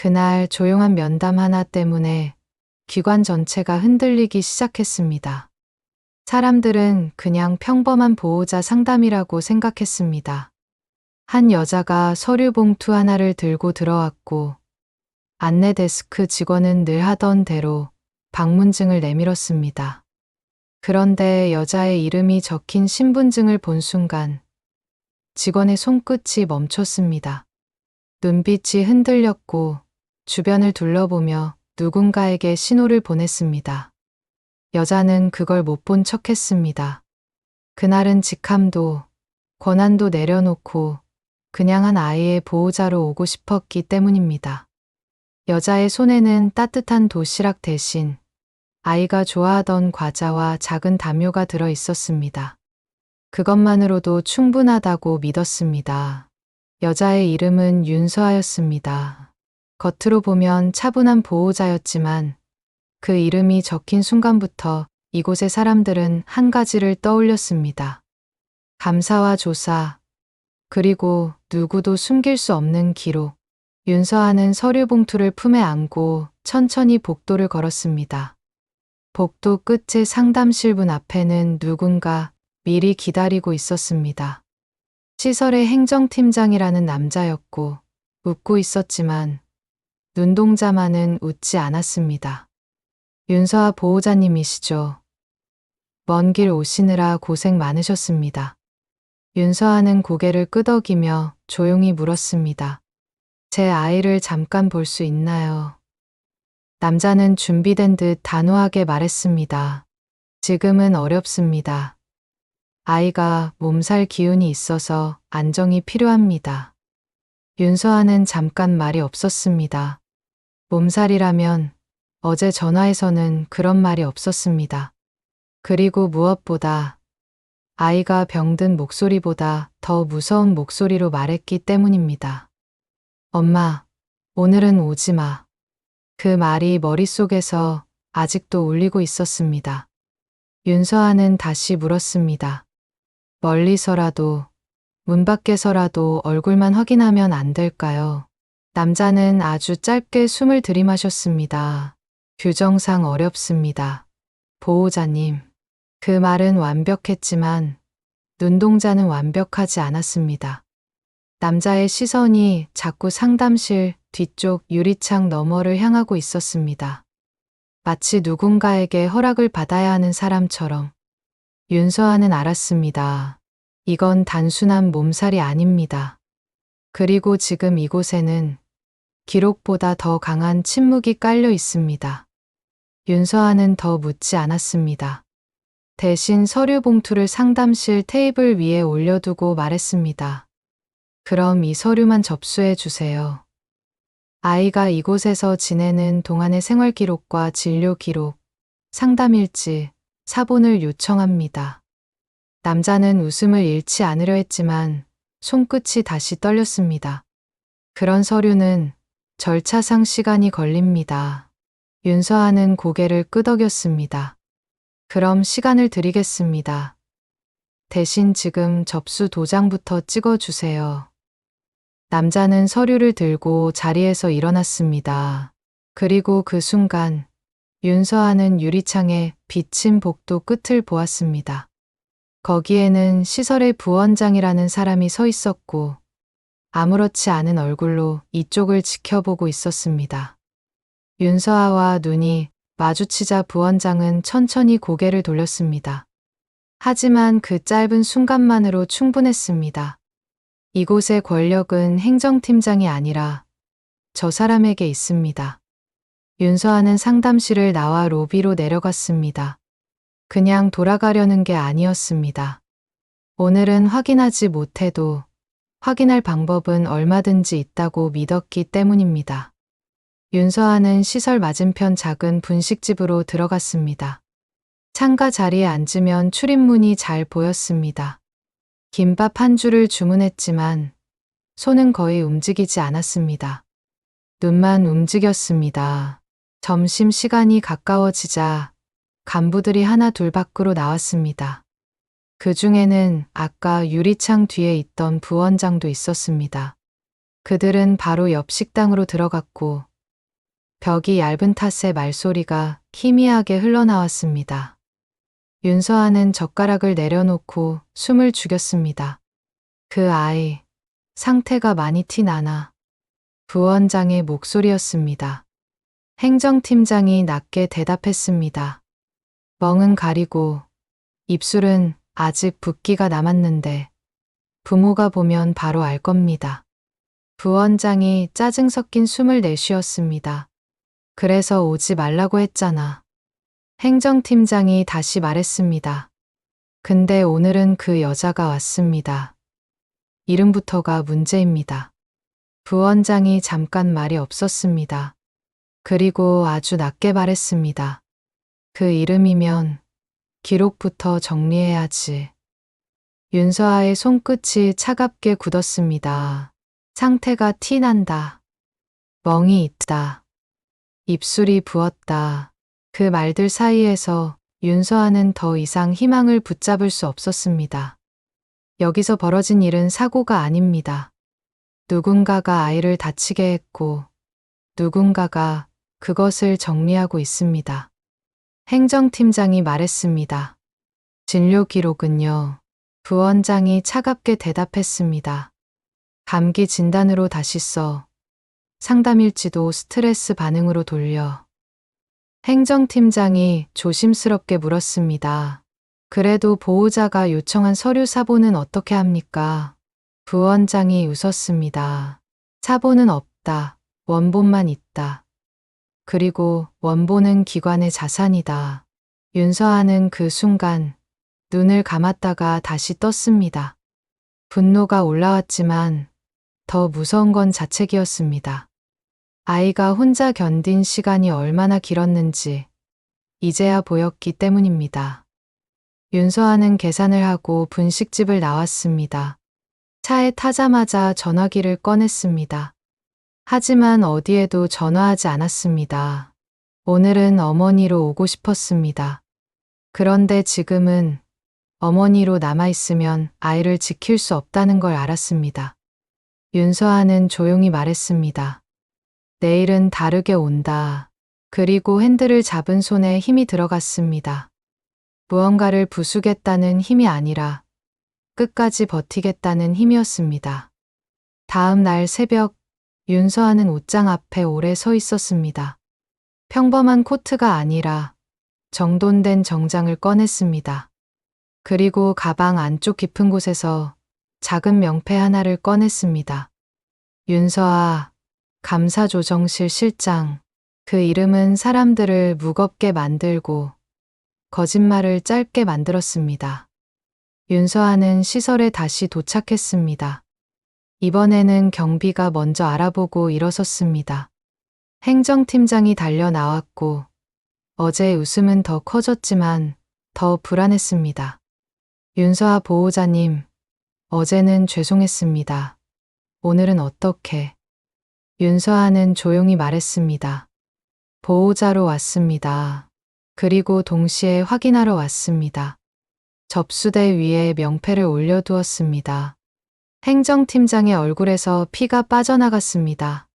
그날 조용한 면담 하나 때문에 기관 전체가 흔들리기 시작했습니다. 사람들은 그냥 평범한 보호자 상담이라고 생각했습니다. 한 여자가 서류 봉투 하나를 들고 들어왔고 안내 데스크 직원은 늘 하던 대로 방문증을 내밀었습니다. 그런데 여자의 이름이 적힌 신분증을 본 순간 직원의 손끝이 멈췄습니다. 눈빛이 흔들렸고 주변을 둘러보며 누군가에게 신호를 보냈습니다. 여자는 그걸 못 본 척했습니다. 그날은 직함도 권한도 내려놓고 그냥 한 아이의 보호자로 오고 싶었기 때문입니다. 여자의 손에는 따뜻한 도시락 대신 아이가 좋아하던 과자와 작은 담요가 들어 있었습니다. 그것만으로도 충분하다고 믿었습니다. 여자의 이름은 윤서아였습니다. 겉으로 보면 차분한 보호자였지만 그 이름이 적힌 순간부터 이곳의 사람들은 한 가지를 떠올렸습니다. 감사와 조사, 그리고 누구도 숨길 수 없는 기록. 윤서아는 서류 봉투를 품에 안고 천천히 복도를 걸었습니다. 복도 끝의 상담실 문 앞에는 누군가 미리 기다리고 있었습니다. 시설의 행정팀장이라는 남자였고 웃고 있었지만 눈동자만은 웃지 않았습니다. 윤서아 보호자님이시죠? 먼 길 오시느라 고생 많으셨습니다. 윤서아는 고개를 끄덕이며 조용히 물었습니다. 제 아이를 잠깐 볼 수 있나요? 남자는 준비된 듯 단호하게 말했습니다. 지금은 어렵습니다. 아이가 몸살 기운이 있어서 안정이 필요합니다. 윤서아는 잠깐 말이 없었습니다. 몸살이라면 어제 전화에서는 그런 말이 없었습니다. 그리고 무엇보다 아이가 병든 목소리보다 더 무서운 목소리로 말했기 때문입니다. 엄마, 오늘은 오지 마. 그 말이 머릿속에서 아직도 울리고 있었습니다. 윤서아는 다시 물었습니다. 멀리서라도, 문 밖에서라도 얼굴만 확인하면 안 될까요? 남자는 아주 짧게 숨을 들이마셨습니다. 규정상 어렵습니다. 보호자님. 그 말은 완벽했지만 눈동자는 완벽하지 않았습니다. 남자의 시선이 자꾸 상담실 뒤쪽 유리창 너머를 향하고 있었습니다. 마치 누군가에게 허락을 받아야 하는 사람처럼. 윤서아는 알았습니다. 이건 단순한 몸살이 아닙니다. 그리고 지금 이곳에는 기록보다 더 강한 침묵이 깔려 있습니다. 윤서아는 더 묻지 않았습니다. 대신 서류 봉투를 상담실 테이블 위에 올려두고 말했습니다. 그럼 이 서류만 접수해 주세요. 아이가 이곳에서 지내는 동안의 생활 기록과 진료 기록, 상담 일지, 사본을 요청합니다. 남자는 웃음을 잃지 않으려 했지만 손끝이 다시 떨렸습니다. 그런 서류는 절차상 시간이 걸립니다. 윤서아는 고개를 끄덕였습니다. 그럼 시간을 드리겠습니다. 대신 지금 접수 도장부터 찍어주세요. 남자는 서류를 들고 자리에서 일어났습니다. 그리고 그 순간 윤서아는 유리창에 비친 복도 끝을 보았습니다. 거기에는 시설의 부원장이라는 사람이 서 있었고 아무렇지 않은 얼굴로 이쪽을 지켜보고 있었습니다. 윤서아와 눈이 마주치자 부원장은 천천히 고개를 돌렸습니다. 하지만 그 짧은 순간만으로 충분했습니다. 이곳의 권력은 행정팀장이 아니라 저 사람에게 있습니다. 윤서아는 상담실을 나와 로비로 내려갔습니다. 그냥 돌아가려는 게 아니었습니다. 오늘은 확인하지 못해도 확인할 방법은 얼마든지 있다고 믿었기 때문입니다. 윤서아는 시설 맞은편 작은 분식집으로 들어갔습니다. 창가 자리에 앉으면 출입문이 잘 보였습니다. 김밥 한 줄을 주문했지만 손은 거의 움직이지 않았습니다. 눈만 움직였습니다. 점심시간이 가까워지자 간부들이 하나 둘 밖으로 나왔습니다. 그 중에는 아까 유리창 뒤에 있던 부원장도 있었습니다. 그들은 바로 옆 식당으로 들어갔고 벽이 얇은 탓에 말소리가 희미하게 흘러나왔습니다. 윤서아는 젓가락을 내려놓고 숨을 죽였습니다. 그 아이, 상태가 많이 티 나나. 부원장의 목소리였습니다. 행정팀장이 낮게 대답했습니다. 멍은 가리고 입술은 아직 붓기가 남았는데 부모가 보면 바로 알 겁니다. 부원장이 짜증 섞인 숨을 내쉬었습니다. 그래서 오지 말라고 했잖아. 행정팀장이 다시 말했습니다. 근데 오늘은 그 여자가 왔습니다. 이름부터가 문제입니다. 부원장이 잠깐 말이 없었습니다. 그리고 아주 낮게 말했습니다. 그 이름이면 기록부터 정리해야지. 윤서아의 손끝이 차갑게 굳었습니다. 상태가 티 난다. 멍이 있다. 입술이 부었다. 그 말들 사이에서 윤서아는 더 이상 희망을 붙잡을 수 없었습니다. 여기서 벌어진 일은 사고가 아닙니다. 누군가가 아이를 다치게 했고 누군가가 그것을 정리하고 있습니다. 행정팀장이 말했습니다. 진료 기록은요. 부원장이 차갑게 대답했습니다. 감기 진단으로 다시 써. 상담일지도 스트레스 반응으로 돌려. 행정팀장이 조심스럽게 물었습니다. 그래도 보호자가 요청한 서류 사본은 어떻게 합니까? 부원장이 웃었습니다. 사본은 없다. 원본만 있다. 그리고 원본은 기관의 자산이다. 윤서아는 그 순간 눈을 감았다가 다시 떴습니다. 분노가 올라왔지만 더 무서운 건 자책이었습니다. 아이가 혼자 견딘 시간이 얼마나 길었는지 이제야 보였기 때문입니다. 윤서아는 계산을 하고 분식집을 나왔습니다. 차에 타자마자 전화기를 꺼냈습니다. 하지만 어디에도 전화하지 않았습니다. 오늘은 어머니로 오고 싶었습니다. 그런데 지금은 어머니로 남아있으면 아이를 지킬 수 없다는 걸 알았습니다. 윤서아는 조용히 말했습니다. 내일은 다르게 온다. 그리고 핸들을 잡은 손에 힘이 들어갔습니다. 무언가를 부수겠다는 힘이 아니라 끝까지 버티겠다는 힘이었습니다. 다음 날 새벽 윤서아는 옷장 앞에 오래 서 있었습니다. 평범한 코트가 아니라 정돈된 정장을 꺼냈습니다. 그리고 가방 안쪽 깊은 곳에서 작은 명패 하나를 꺼냈습니다. 윤서아, 감사조정실 실장. 그 이름은 사람들을 무겁게 만들고 거짓말을 짧게 만들었습니다. 윤서아는 시설에 다시 도착했습니다. 이번에는 경비가 먼저 알아보고 일어섰습니다. 행정팀장이 달려 나왔고 어제의 웃음은 더 커졌지만 더 불안했습니다. 윤서아 보호자님, 어제는 죄송했습니다. 오늘은 어떻게? 윤서아는 조용히 말했습니다. 보호자로 왔습니다. 그리고 동시에 확인하러 왔습니다. 접수대 위에 명패를 올려두었습니다. 행정팀장의 얼굴에서 피가 빠져나갔습니다.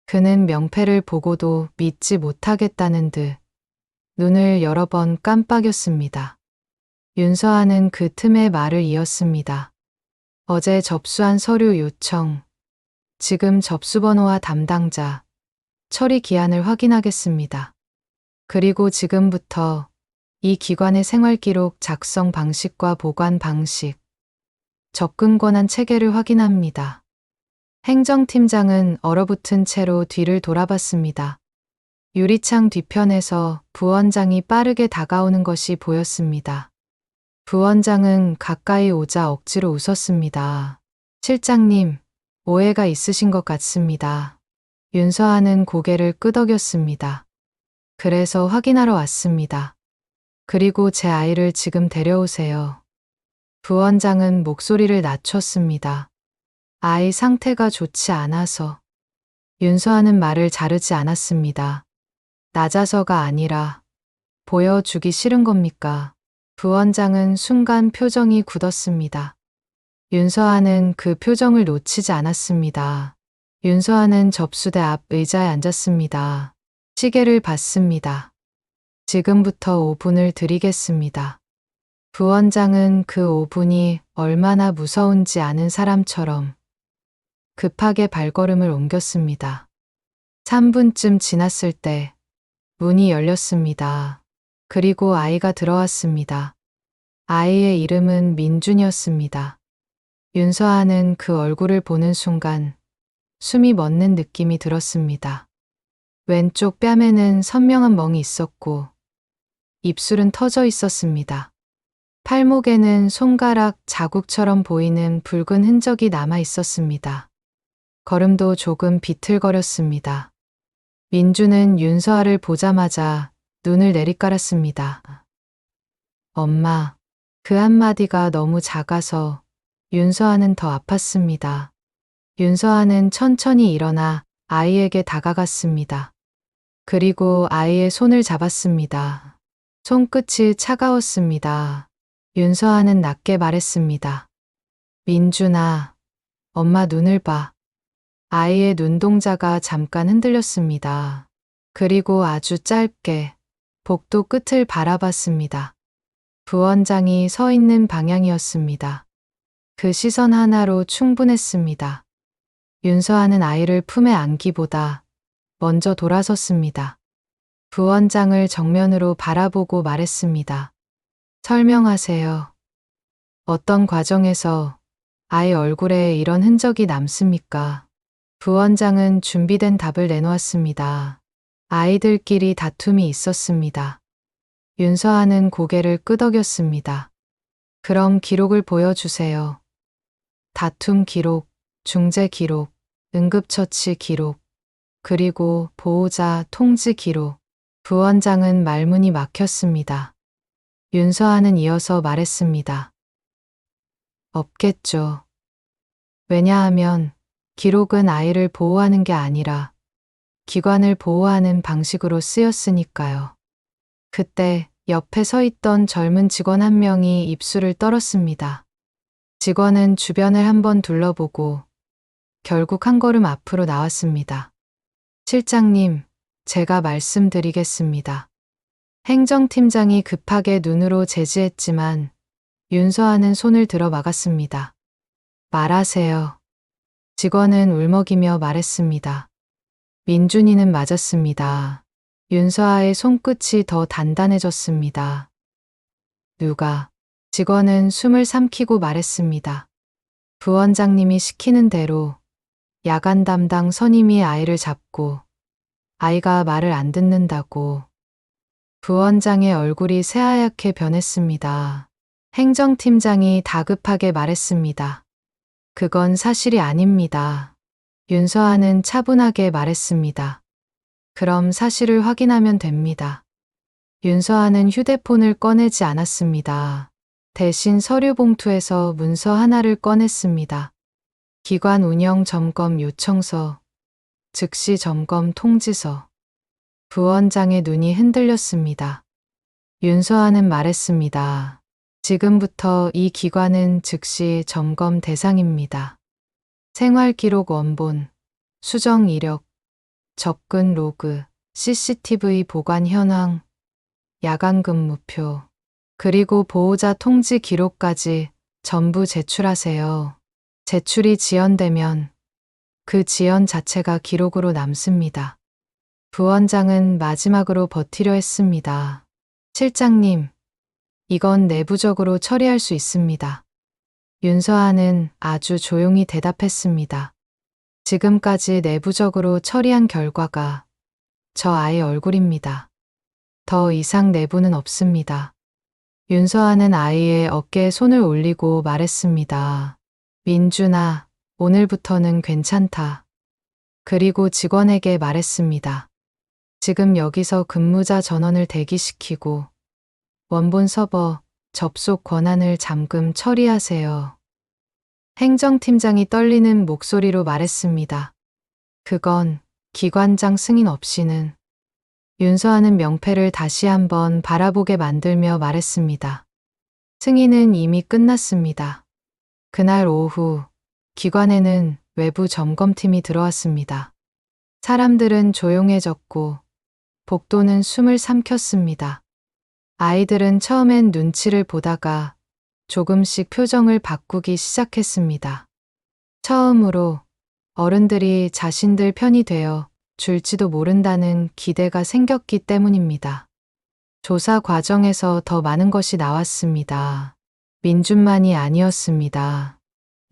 그는 명패를 보고도 믿지 못하겠다는 듯 눈을 여러 번 깜빡였습니다. 윤서아는 그 틈에 말을 이었습니다. 어제 접수한 서류 요청, 지금 접수번호와 담당자, 처리 기한을 확인하겠습니다. 그리고 지금부터 이 기관의 생활기록 작성 방식과 보관 방식, 접근 권한 체계를 확인합니다. 행정팀장은 얼어붙은 채로 뒤를 돌아봤습니다. 유리창 뒤편에서 부원장이 빠르게 다가오는 것이 보였습니다. 부원장은 가까이 오자 억지로 웃었습니다. 실장님, 오해가 있으신 것 같습니다. 윤서아는 고개를 끄덕였습니다. 그래서 확인하러 왔습니다. 그리고 제 아이를 지금 데려오세요. 부원장은 목소리를 낮췄습니다. 아이 상태가 좋지 않아서. 윤서아는 말을 자르지 않았습니다. 낮아서가 아니라 보여주기 싫은 겁니까? 부원장은 순간 표정이 굳었습니다. 윤서아는 그 표정을 놓치지 않았습니다. 윤서아는 접수대 앞 의자에 앉았습니다. 시계를 봤습니다. 지금부터 5분을 드리겠습니다. 부원장은 그 5분이 얼마나 무서운지 아는 사람처럼 급하게 발걸음을 옮겼습니다. 3분쯤 지났을 때 문이 열렸습니다. 그리고 아이가 들어왔습니다. 아이의 이름은 민준이었습니다. 윤서아는 그 얼굴을 보는 순간 숨이 멎는 느낌이 들었습니다. 왼쪽 뺨에는 선명한 멍이 있었고 입술은 터져 있었습니다. 팔목에는 손가락 자국처럼 보이는 붉은 흔적이 남아 있었습니다. 걸음도 조금 비틀거렸습니다. 민주는 윤서아를 보자마자 눈을 내리깔았습니다. 엄마, 그 한마디가 너무 작아서 윤서아는 더 아팠습니다. 윤서아는 천천히 일어나 아이에게 다가갔습니다. 그리고 아이의 손을 잡았습니다. 손끝이 차가웠습니다. 윤서아는 낮게 말했습니다. 민준아, 엄마 눈을 봐. 아이의 눈동자가 잠깐 흔들렸습니다. 그리고 아주 짧게 복도 끝을 바라봤습니다. 부원장이 서 있는 방향이었습니다. 그 시선 하나로 충분했습니다. 윤서아는 아이를 품에 안기보다 먼저 돌아섰습니다. 부원장을 정면으로 바라보고 말했습니다. 설명하세요. 어떤 과정에서 아이 얼굴에 이런 흔적이 남습니까? 부원장은 준비된 답을 내놓았습니다. 아이들끼리 다툼이 있었습니다. 윤서아는 고개를 끄덕였습니다. 그럼 기록을 보여주세요. 다툼 기록, 중재 기록, 응급처치 기록, 그리고 보호자 통지 기록. 부원장은 말문이 막혔습니다. 윤서아는 이어서 말했습니다. 없겠죠. 왜냐하면 기록은 아이를 보호하는 게 아니라 기관을 보호하는 방식으로 쓰였으니까요. 그때 옆에 서 있던 젊은 직원 한 명이 입술을 떨었습니다. 직원은 주변을 한번 둘러보고 결국 한 걸음 앞으로 나왔습니다. 실장님, 제가 말씀드리겠습니다. 행정팀장이 급하게 눈으로 제지했지만 윤서아는 손을 들어 막았습니다. 말하세요. 직원은 울먹이며 말했습니다. 민준이는 맞았습니다. 윤서아의 손끝이 더 단단해졌습니다. 누가? 직원은 숨을 삼키고 말했습니다. 부원장님이 시키는 대로 야간 담당 선임이 아이를 잡고 아이가 말을 안 듣는다고. 부원장의 얼굴이 새하얗게 변했습니다. 행정팀장이 다급하게 말했습니다. 그건 사실이 아닙니다. 윤서아는 차분하게 말했습니다. 그럼 사실을 확인하면 됩니다. 윤서아는 휴대폰을 꺼내지 않았습니다. 대신 서류 봉투에서 문서 하나를 꺼냈습니다. 기관 운영 점검 요청서, 즉시 점검 통지서. 부원장의 눈이 흔들렸습니다. 윤서아는 말했습니다. 지금부터 이 기관은 즉시 점검 대상입니다. 생활기록 원본, 수정 이력, 접근 로그, CCTV 보관 현황, 야간 근무표, 그리고 보호자 통지 기록까지 전부 제출하세요. 제출이 지연되면 그 지연 자체가 기록으로 남습니다. 부원장은 마지막으로 버티려 했습니다. 실장님, 이건 내부적으로 처리할 수 있습니다. 윤서아는 아주 조용히 대답했습니다. 지금까지 내부적으로 처리한 결과가 저 아이 얼굴입니다. 더 이상 내부는 없습니다. 윤서아는 아이의 어깨에 손을 올리고 말했습니다. 민준아, 오늘부터는 괜찮다. 그리고 직원에게 말했습니다. 지금 여기서 근무자 전원을 대기시키고 원본 서버 접속 권한을 잠금 처리하세요. 행정팀장이 떨리는 목소리로 말했습니다. 그건 기관장 승인 없이는. 윤서아는 명패를 다시 한번 바라보게 만들며 말했습니다. 승인은 이미 끝났습니다. 그날 오후 기관에는 외부 점검팀이 들어왔습니다. 사람들은 조용해졌고 복도는 숨을 삼켰습니다. 아이들은 처음엔 눈치를 보다가 조금씩 표정을 바꾸기 시작했습니다. 처음으로 어른들이 자신들 편이 되어 줄지도 모른다는 기대가 생겼기 때문입니다. 조사 과정에서 더 많은 것이 나왔습니다. 민준만이 아니었습니다.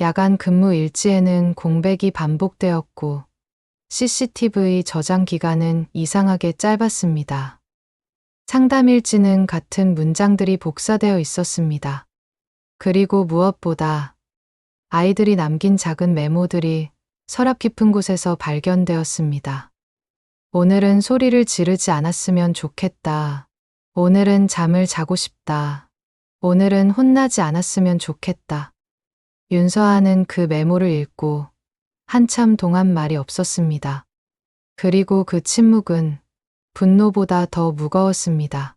야간 근무 일지에는 공백이 반복되었고 CCTV 저장 기간은 이상하게 짧았습니다. 상담 일지는 같은 문장들이 복사되어 있었습니다. 그리고 무엇보다 아이들이 남긴 작은 메모들이 서랍 깊은 곳에서 발견되었습니다. 오늘은 소리를 지르지 않았으면 좋겠다. 오늘은 잠을 자고 싶다. 오늘은 혼나지 않았으면 좋겠다. 윤서아는 그 메모를 읽고 한참 동안 말이 없었습니다. 그리고 그 침묵은 분노보다 더 무거웠습니다.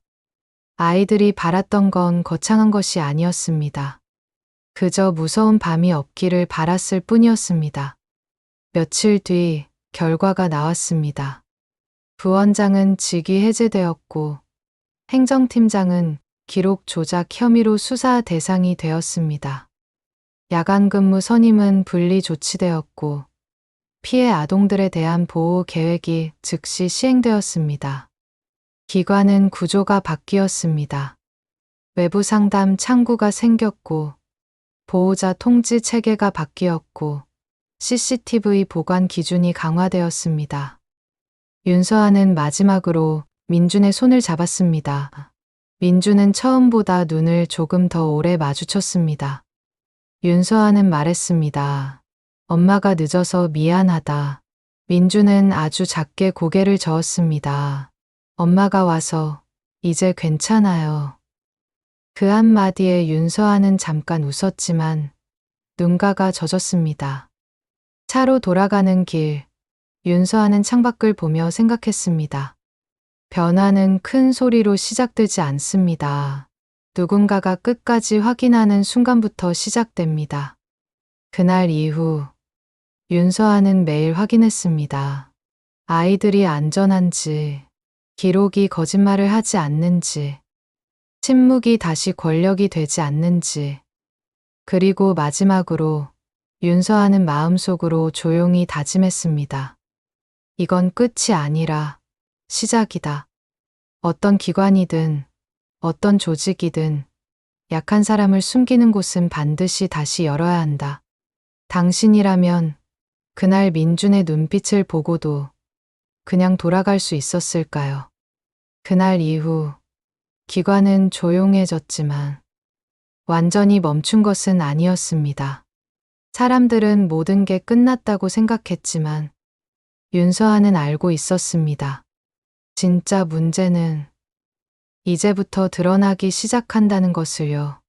아이들이 바랐던 건 거창한 것이 아니었습니다. 그저 무서운 밤이 없기를 바랐을 뿐이었습니다. 며칠 뒤 결과가 나왔습니다. 부원장은 직위 해제되었고 행정팀장은 기록 조작 혐의로 수사 대상이 되었습니다. 야간 근무 선임은 분리 조치되었고 피해 아동들에 대한 보호 계획이 즉시 시행되었습니다. 기관은 구조가 바뀌었습니다. 외부 상담 창구가 생겼고 보호자 통지 체계가 바뀌었고 CCTV 보관 기준이 강화되었습니다. 윤서아는 마지막으로 민준의 손을 잡았습니다. 민준은 처음보다 눈을 조금 더 오래 마주쳤습니다. 윤서아는 말했습니다. 엄마가 늦어서 미안하다. 민준은 아주 작게 고개를 저었습니다. 엄마가 와서 이제 괜찮아요. 그 한마디에 윤서아는 잠깐 웃었지만 눈가가 젖었습니다. 차로 돌아가는 길, 윤서아는 창밖을 보며 생각했습니다. 변화는 큰 소리로 시작되지 않습니다. 누군가가 끝까지 확인하는 순간부터 시작됩니다. 그날 이후 윤서아는 매일 확인했습니다. 아이들이 안전한지, 기록이 거짓말을 하지 않는지, 침묵이 다시 권력이 되지 않는지, 그리고 마지막으로 윤서아는 마음속으로 조용히 다짐했습니다. 이건 끝이 아니라 시작이다. 어떤 기관이든 어떤 조직이든 약한 사람을 숨기는 곳은 반드시 다시 열어야 한다. 당신이라면 그날 민준의 눈빛을 보고도 그냥 돌아갈 수 있었을까요? 그날 이후 기관은 조용해졌지만 완전히 멈춘 것은 아니었습니다. 사람들은 모든 게 끝났다고 생각했지만 윤서아는 알고 있었습니다. 진짜 문제는 이제부터 드러나기 시작한다는 것을요.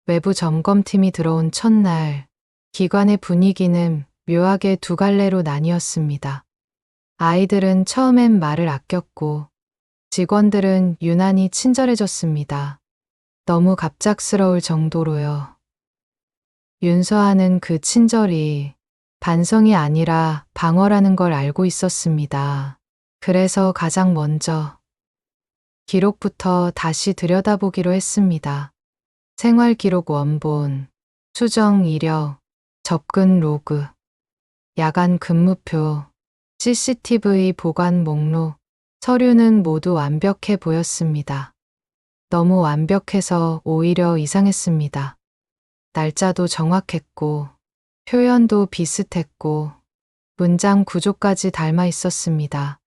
외부 점검팀이 들어온 첫날, 기관의 분위기는 묘하게 두 갈래로 나뉘었습니다. 아이들은 처음엔 말을 아꼈고 직원들은 유난히 친절해졌습니다. 너무 갑작스러울 정도로요. 윤서아는 그 친절이 반성이 아니라 방어라는 걸 알고 있었습니다. 그래서 가장 먼저 기록부터 다시 들여다보기로 했습니다. 생활기록 원본, 수정 이력, 접근 로그, 야간 근무표, CCTV 보관 목록, 서류는 모두 완벽해 보였습니다. 너무 완벽해서 오히려 이상했습니다. 날짜도 정확했고, 표현도 비슷했고, 문장 구조까지 닮아 있었습니다.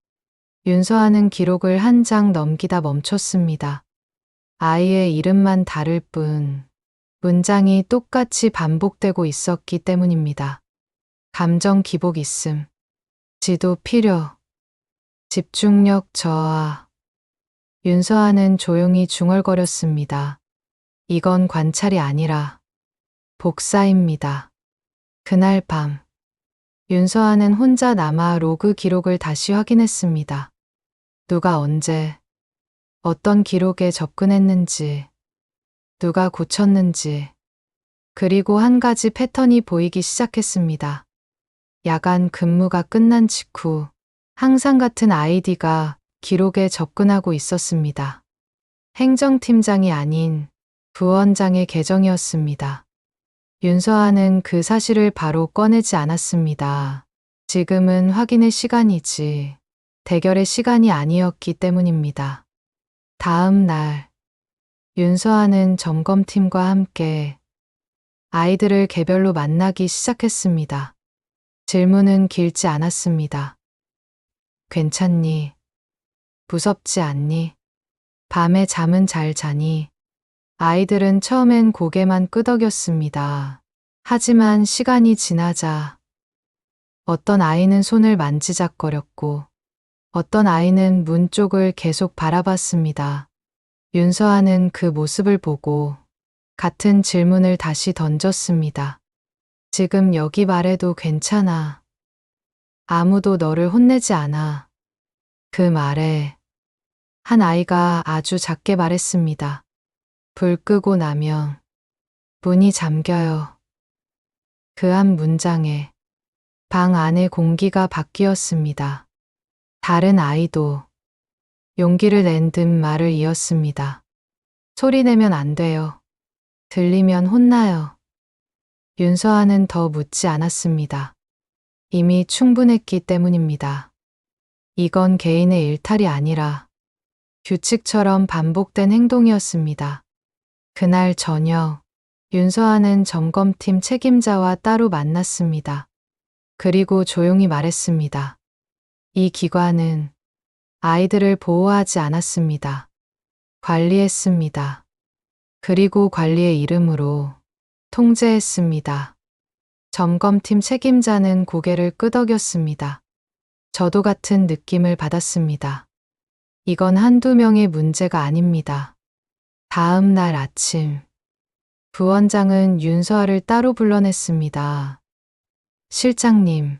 윤서아는 기록을 한 장 넘기다 멈췄습니다. 아이의 이름만 다를 뿐, 문장이 똑같이 반복되고 있었기 때문입니다. 감정 기복 있음, 지도 필요, 집중력 저하. 윤서아는 조용히 중얼거렸습니다. 이건 관찰이 아니라 복사입니다. 그날 밤, 윤서아는 혼자 남아 로그 기록을 다시 확인했습니다. 누가 언제, 어떤 기록에 접근했는지, 누가 고쳤는지, 그리고 한 가지 패턴이 보이기 시작했습니다. 야간 근무가 끝난 직후 항상 같은 아이디가 기록에 접근하고 있었습니다. 행정팀장이 아닌 부원장의 계정이었습니다. 윤서아는 그 사실을 바로 꺼내지 않았습니다. 지금은 확인의 시간이지 대결의 시간이 아니었기 때문입니다. 다음 날 윤서아는 점검팀과 함께 아이들을 개별로 만나기 시작했습니다. 질문은 길지 않았습니다. 괜찮니? 무섭지 않니? 밤에 잠은 잘 자니? 아이들은 처음엔 고개만 끄덕였습니다. 하지만 시간이 지나자 어떤 아이는 손을 만지작거렸고 어떤 아이는 문 쪽을 계속 바라봤습니다. 윤서아는 그 모습을 보고 같은 질문을 다시 던졌습니다. 지금 여기 말해도 괜찮아. 아무도 너를 혼내지 않아. 그 말에 한 아이가 아주 작게 말했습니다. 불 끄고 나면 문이 잠겨요. 그 한 문장에 방 안의 공기가 바뀌었습니다. 다른 아이도 용기를 낸 듯 말을 이었습니다. 소리 내면 안 돼요. 들리면 혼나요. 윤서아는 더 묻지 않았습니다. 이미 충분했기 때문입니다. 이건 개인의 일탈이 아니라 규칙처럼 반복된 행동이었습니다. 그날 저녁, 윤서아는 점검팀 책임자와 따로 만났습니다. 그리고 조용히 말했습니다. 이 기관은 아이들을 보호하지 않았습니다. 관리했습니다. 그리고 관리의 이름으로 통제했습니다. 점검팀 책임자는 고개를 끄덕였습니다. 저도 같은 느낌을 받았습니다. 이건 한두 명의 문제가 아닙니다. 다음 날 아침, 부원장은 윤서아를 따로 불러냈습니다. 실장님,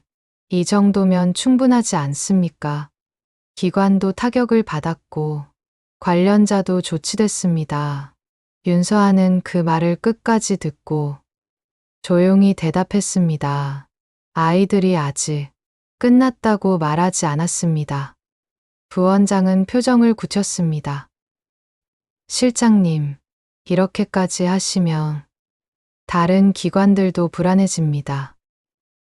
이 정도면 충분하지 않습니까? 기관도 타격을 받았고 관련자도 조치됐습니다. 윤서아는 그 말을 끝까지 듣고 조용히 대답했습니다. 아이들이 아직 끝났다고 말하지 않았습니다. 부원장은 표정을 굳혔습니다. 실장님, 이렇게까지 하시면 다른 기관들도 불안해집니다.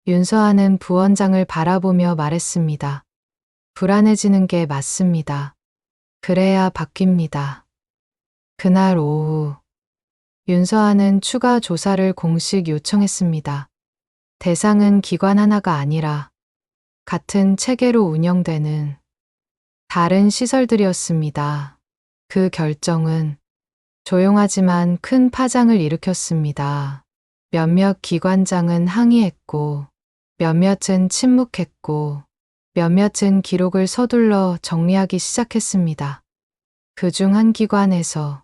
윤서아는 부원장을 바라보며 말했습니다. 불안해지는 게 맞습니다. 그래야 바뀝니다. 그날 오후, 윤서아는 추가 조사를 공식 요청했습니다. 대상은 기관 하나가 아니라 같은 체계로 운영되는 다른 시설들이었습니다. 그 결정은 조용하지만 큰 파장을 일으켰습니다. 몇몇 기관장은 항의했고, 몇몇은 침묵했고, 몇몇은 기록을 서둘러 정리하기 시작했습니다. 그중 한 기관에서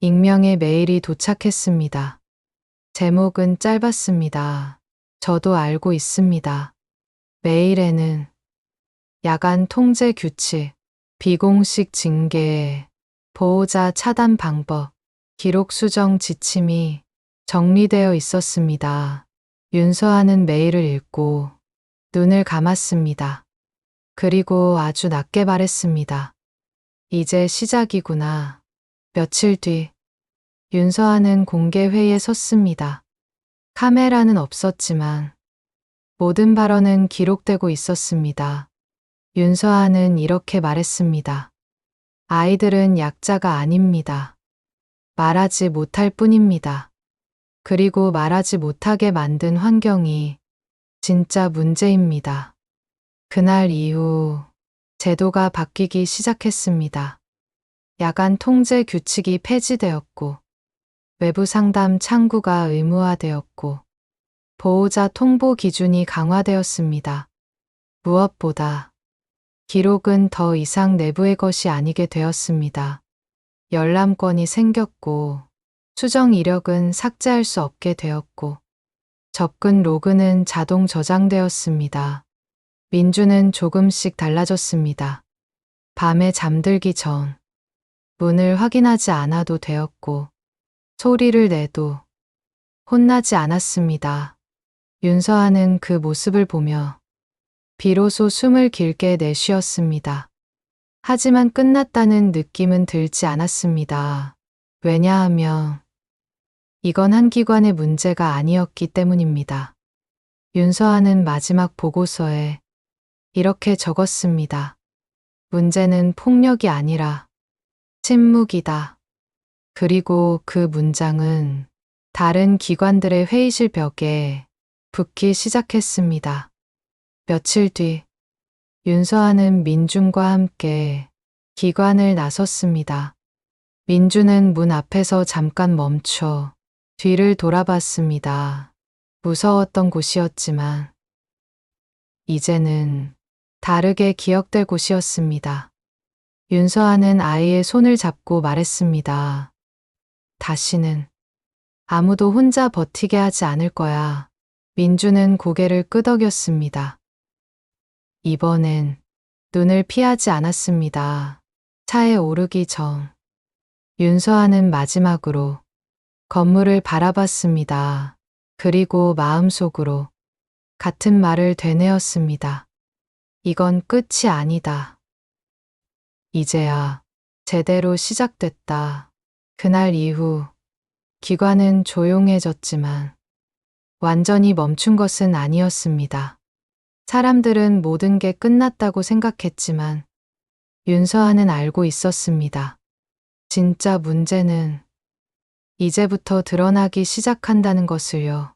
익명의 메일이 도착했습니다. 제목은 짧았습니다. 저도 알고 있습니다. 메일에는 야간 통제 규칙, 비공식 징계, 보호자 차단 방법, 기록 수정 지침이 정리되어 있었습니다. 윤서아는 메일을 읽고 눈을 감았습니다. 그리고 아주 낮게 말했습니다. 이제 시작이구나. 며칠 뒤, 윤서아는 공개 회의에 섰습니다. 카메라는 없었지만 모든 발언은 기록되고 있었습니다. 윤서아는 이렇게 말했습니다. 아이들은 약자가 아닙니다. 말하지 못할 뿐입니다. 그리고 말하지 못하게 만든 환경이 진짜 문제입니다. 그날 이후 제도가 바뀌기 시작했습니다. 야간 통제 규칙이 폐지되었고, 외부 상담 창구가 의무화되었고, 보호자 통보 기준이 강화되었습니다. 무엇보다 기록은 더 이상 내부의 것이 아니게 되었습니다. 열람권이 생겼고, 수정 이력은 삭제할 수 없게 되었고, 접근 로그는 자동 저장되었습니다. 민주는 조금씩 달라졌습니다. 밤에 잠들기 전 문을 확인하지 않아도 되었고, 소리를 내도 혼나지 않았습니다. 윤서아는 그 모습을 보며 비로소 숨을 길게 내쉬었습니다. 하지만 끝났다는 느낌은 들지 않았습니다. 왜냐하면 이건 한 기관의 문제가 아니었기 때문입니다. 윤서아는 마지막 보고서에 이렇게 적었습니다. 문제는 폭력이 아니라 침묵이다. 그리고 그 문장은 다른 기관들의 회의실 벽에 붙기 시작했습니다. 며칠 뒤 윤서아는 민준과 함께 기관을 나섰습니다. 민준은 문 앞에서 잠깐 멈춰 뒤를 돌아봤습니다. 무서웠던 곳이었지만 이제는 다르게 기억될 곳이었습니다. 윤서아는 아이의 손을 잡고 말했습니다. 다시는 아무도 혼자 버티게 하지 않을 거야. 민주는 고개를 끄덕였습니다. 이번엔 눈을 피하지 않았습니다. 차에 오르기 전 윤서아는 마지막으로 건물을 바라봤습니다. 그리고 마음속으로 같은 말을 되뇌었습니다. 이건 끝이 아니다. 이제야 제대로 시작됐다. 그날 이후 기관은 조용해졌지만 완전히 멈춘 것은 아니었습니다. 사람들은 모든 게 끝났다고 생각했지만 윤서아는 알고 있었습니다. 진짜 문제는 이제부터 드러나기 시작한다는 것을요.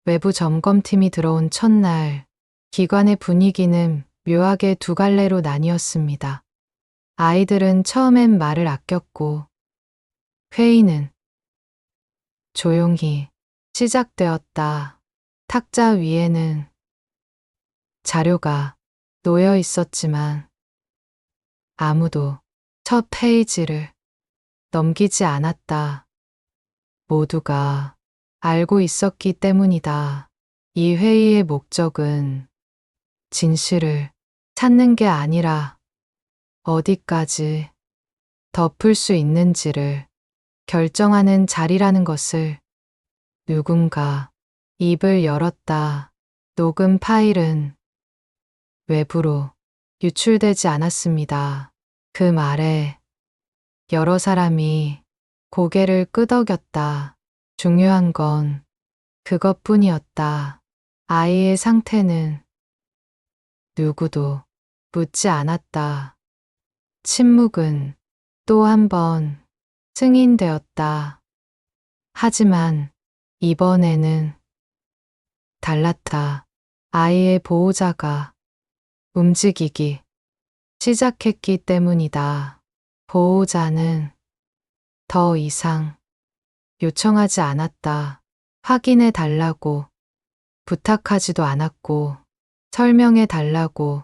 외부 점검팀이 들어온 첫날, 기관의 분위기는 묘하게 두 갈래로 나뉘었습니다. 아이들은 처음엔 말을 아꼈고, 회의는 조용히 시작되었다. 탁자 위에는 자료가 놓여 있었지만 아무도 첫 페이지를 넘기지 않았다. 모두가 알고 있었기 때문이다. 이 회의의 목적은 진실을 찾는 게 아니라 어디까지 덮을 수 있는지를 결정하는 자리라는 것을 누군가 입을 열었다. 녹음 파일은 외부로 유출되지 않았습니다. 그 말에 여러 사람이 고개를 끄덕였다. 중요한 건 그것뿐이었다. 아이의 상태는 누구도 묻지 않았다. 침묵은 또 한 번 승인되었다. 하지만 이번에는 달랐다. 아이의 보호자가 움직이기 시작했기 때문이다. 보호자는 더 이상 요청하지 않았다. 확인해 달라고 부탁하지도 않았고 설명해 달라고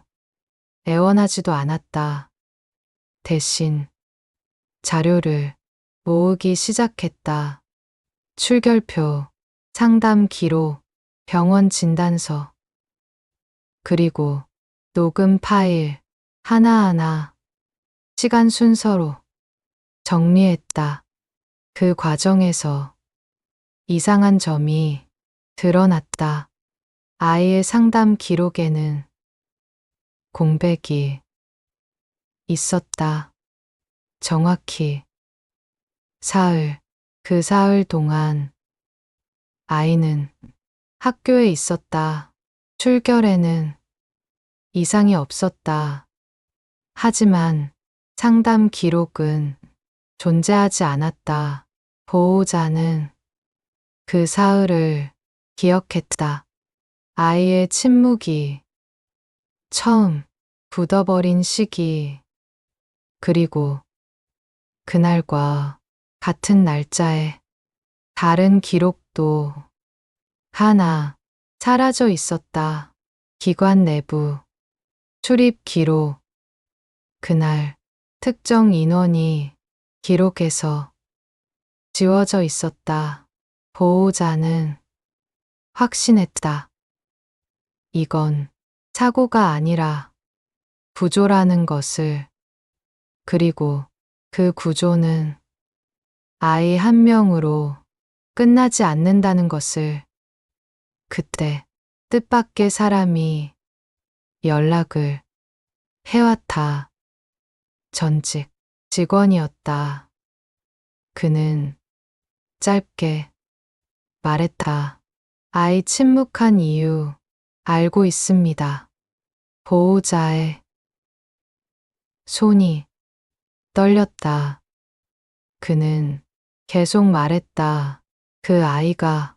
애원하지도 않았다. 대신 자료를 모으기 시작했다. 출결표, 상담 기록, 병원 진단서, 그리고 녹음 파일 하나하나 시간 순서로 정리했다. 그 과정에서 이상한 점이 드러났다. 아이의 상담 기록에는 공백이 있었다. 정확히 사흘, 그 사흘 동안 아이는 학교에 있었다. 출결에는 이상이 없었다. 하지만 상담 기록은 존재하지 않았다. 보호자는 그 사흘을 기억했다. 아이의 침묵이 처음 굳어버린 시기, 그리고 그날과 같은 날짜에 다른 기록도 하나 사라져 있었다. 기관 내부 출입 기록. 그날 특정 인원이 기록에서 지워져 있었다. 보호자는 확신했다. 이건 사고가 아니라 구조라는 것을. 그리고 그 구조는 아이 한 명으로 끝나지 않는다는 것을. 그때 뜻밖의 사람이 연락을 해왔다. 전직 직원이었다. 그는 짧게 말했다. 아이 침묵한 이유 알고 있습니다. 보호자의 손이 떨렸다. 그는 계속 말했다. 그 아이가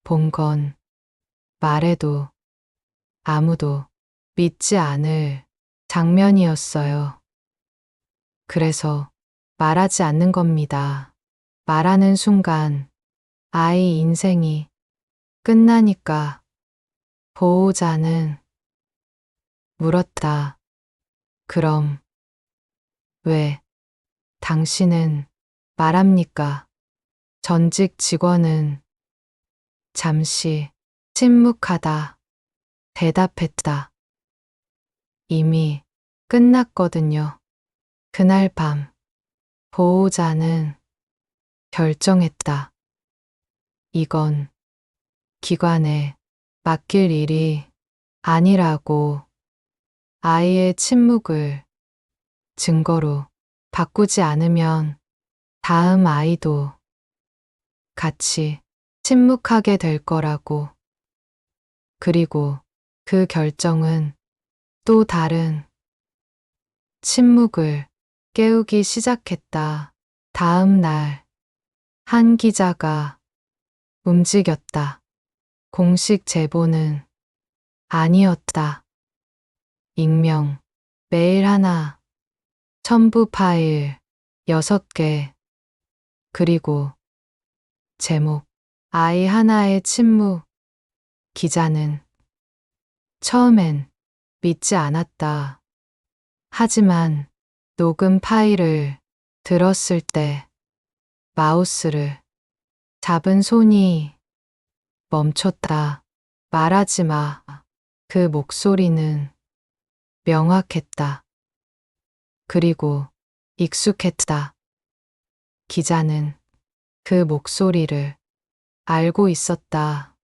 본 건 말해도 아무도 믿지 않을 장면이었어요. 그래서 말하지 않는 겁니다. 말하는 순간 아이 인생이 끝나니까. 보호자는 물었다. 그럼 왜 당신은 말합니까? 전직 직원은 잠시 침묵하다 대답했다. 이미 끝났거든요. 그날 밤 보호자는 결정했다. 이건 기관에 맡길 일이 아니라고. 아이의 침묵을 증거로 바꾸지 않으면 다음 아이도 같이 침묵하게 될 거라고. 그리고 그 결정은 또 다른 침묵을 깨우기 시작했다. 다음 날 한 기자가 움직였다. 공식 제보는 아니었다. 익명, 메일 하나, 첨부 파일 6개, 그리고 제목, 아이 하나의 침묵. 기자는 처음엔 믿지 않았다. 하지만 녹음 파일을 들었을 때 마우스를 잡은 손이 멈췄다. 말하지 마. 그 목소리는 명확했다. 그리고 익숙했다. 기자는 그 목소리를 알고 있었다.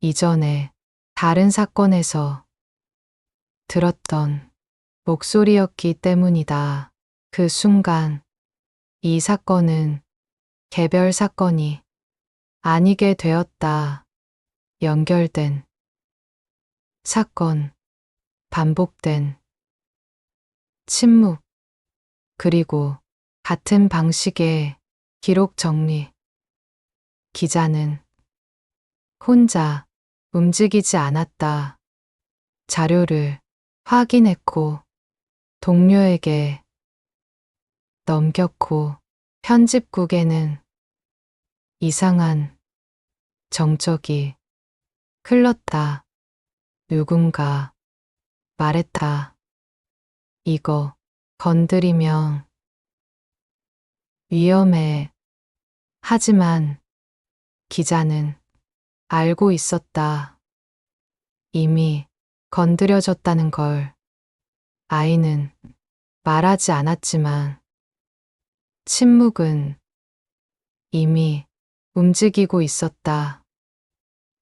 이전에 다른 사건에서 들었던 목소리였기 때문이다. 그 순간 이 사건은 개별 사건이 아니게 되었다. 연결된 사건, 반복된 침묵, 그리고 같은 방식의 기록 정리. 기자는 혼자 움직이지 않았다. 자료를 확인했고 동료에게 넘겼고 편집국에는 이상한 정적이 흘렀다. 누군가 말했다. 이거 건드리면 위험해. 하지만 기자는 알고 있었다. 이미 건드려졌다는 걸. 아이는 말하지 않았지만 침묵은 이미 움직이고 있었다.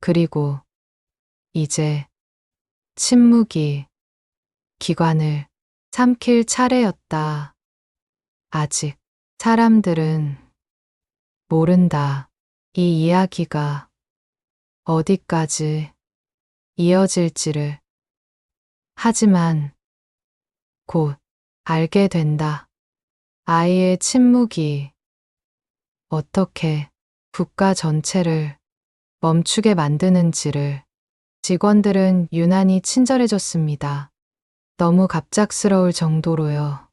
그리고 이제 침묵이 기관을 삼킬 차례였다. 아직 사람들은 모른다. 이 이야기가 어디까지 이어질지를. 하지만 곧 알게 된다. 아이의 침묵이 어떻게 국가 전체를 멈추게 만드는지를. 직원들은 유난히 친절해졌습니다. 너무 갑작스러울 정도로요.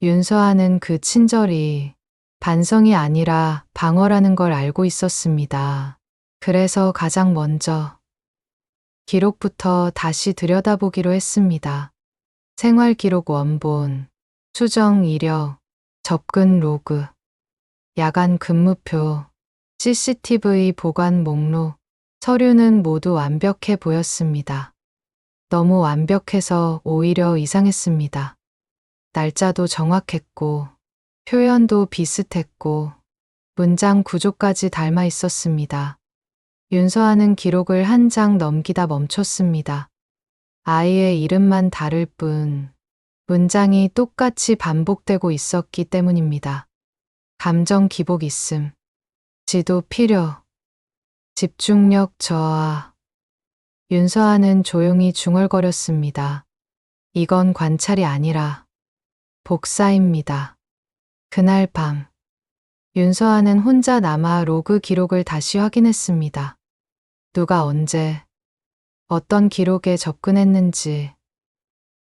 윤서아는 그 친절이 반성이 아니라 방어라는 걸 알고 있었습니다. 그래서 가장 먼저 기록부터 다시 들여다보기로 했습니다. 생활기록 원본, 수정 이력, 접근 로그, 야간 근무표, CCTV 보관 목록, 서류는 모두 완벽해 보였습니다. 너무 완벽해서 오히려 이상했습니다. 날짜도 정확했고, 표현도 비슷했고, 문장 구조까지 닮아 있었습니다. 윤서아는 기록을 한 장 넘기다 멈췄습니다. 아이의 이름만 다를 뿐 문장이 똑같이 반복되고 있었기 때문입니다. 감정 기복 있음, 지도 필요, 집중력 저하. 윤서아는 조용히 중얼거렸습니다. 이건 관찰이 아니라 복사입니다. 그날 밤, 윤서아는 혼자 남아 로그 기록을 다시 확인했습니다. 누가 언제, 어떤 기록에 접근했는지,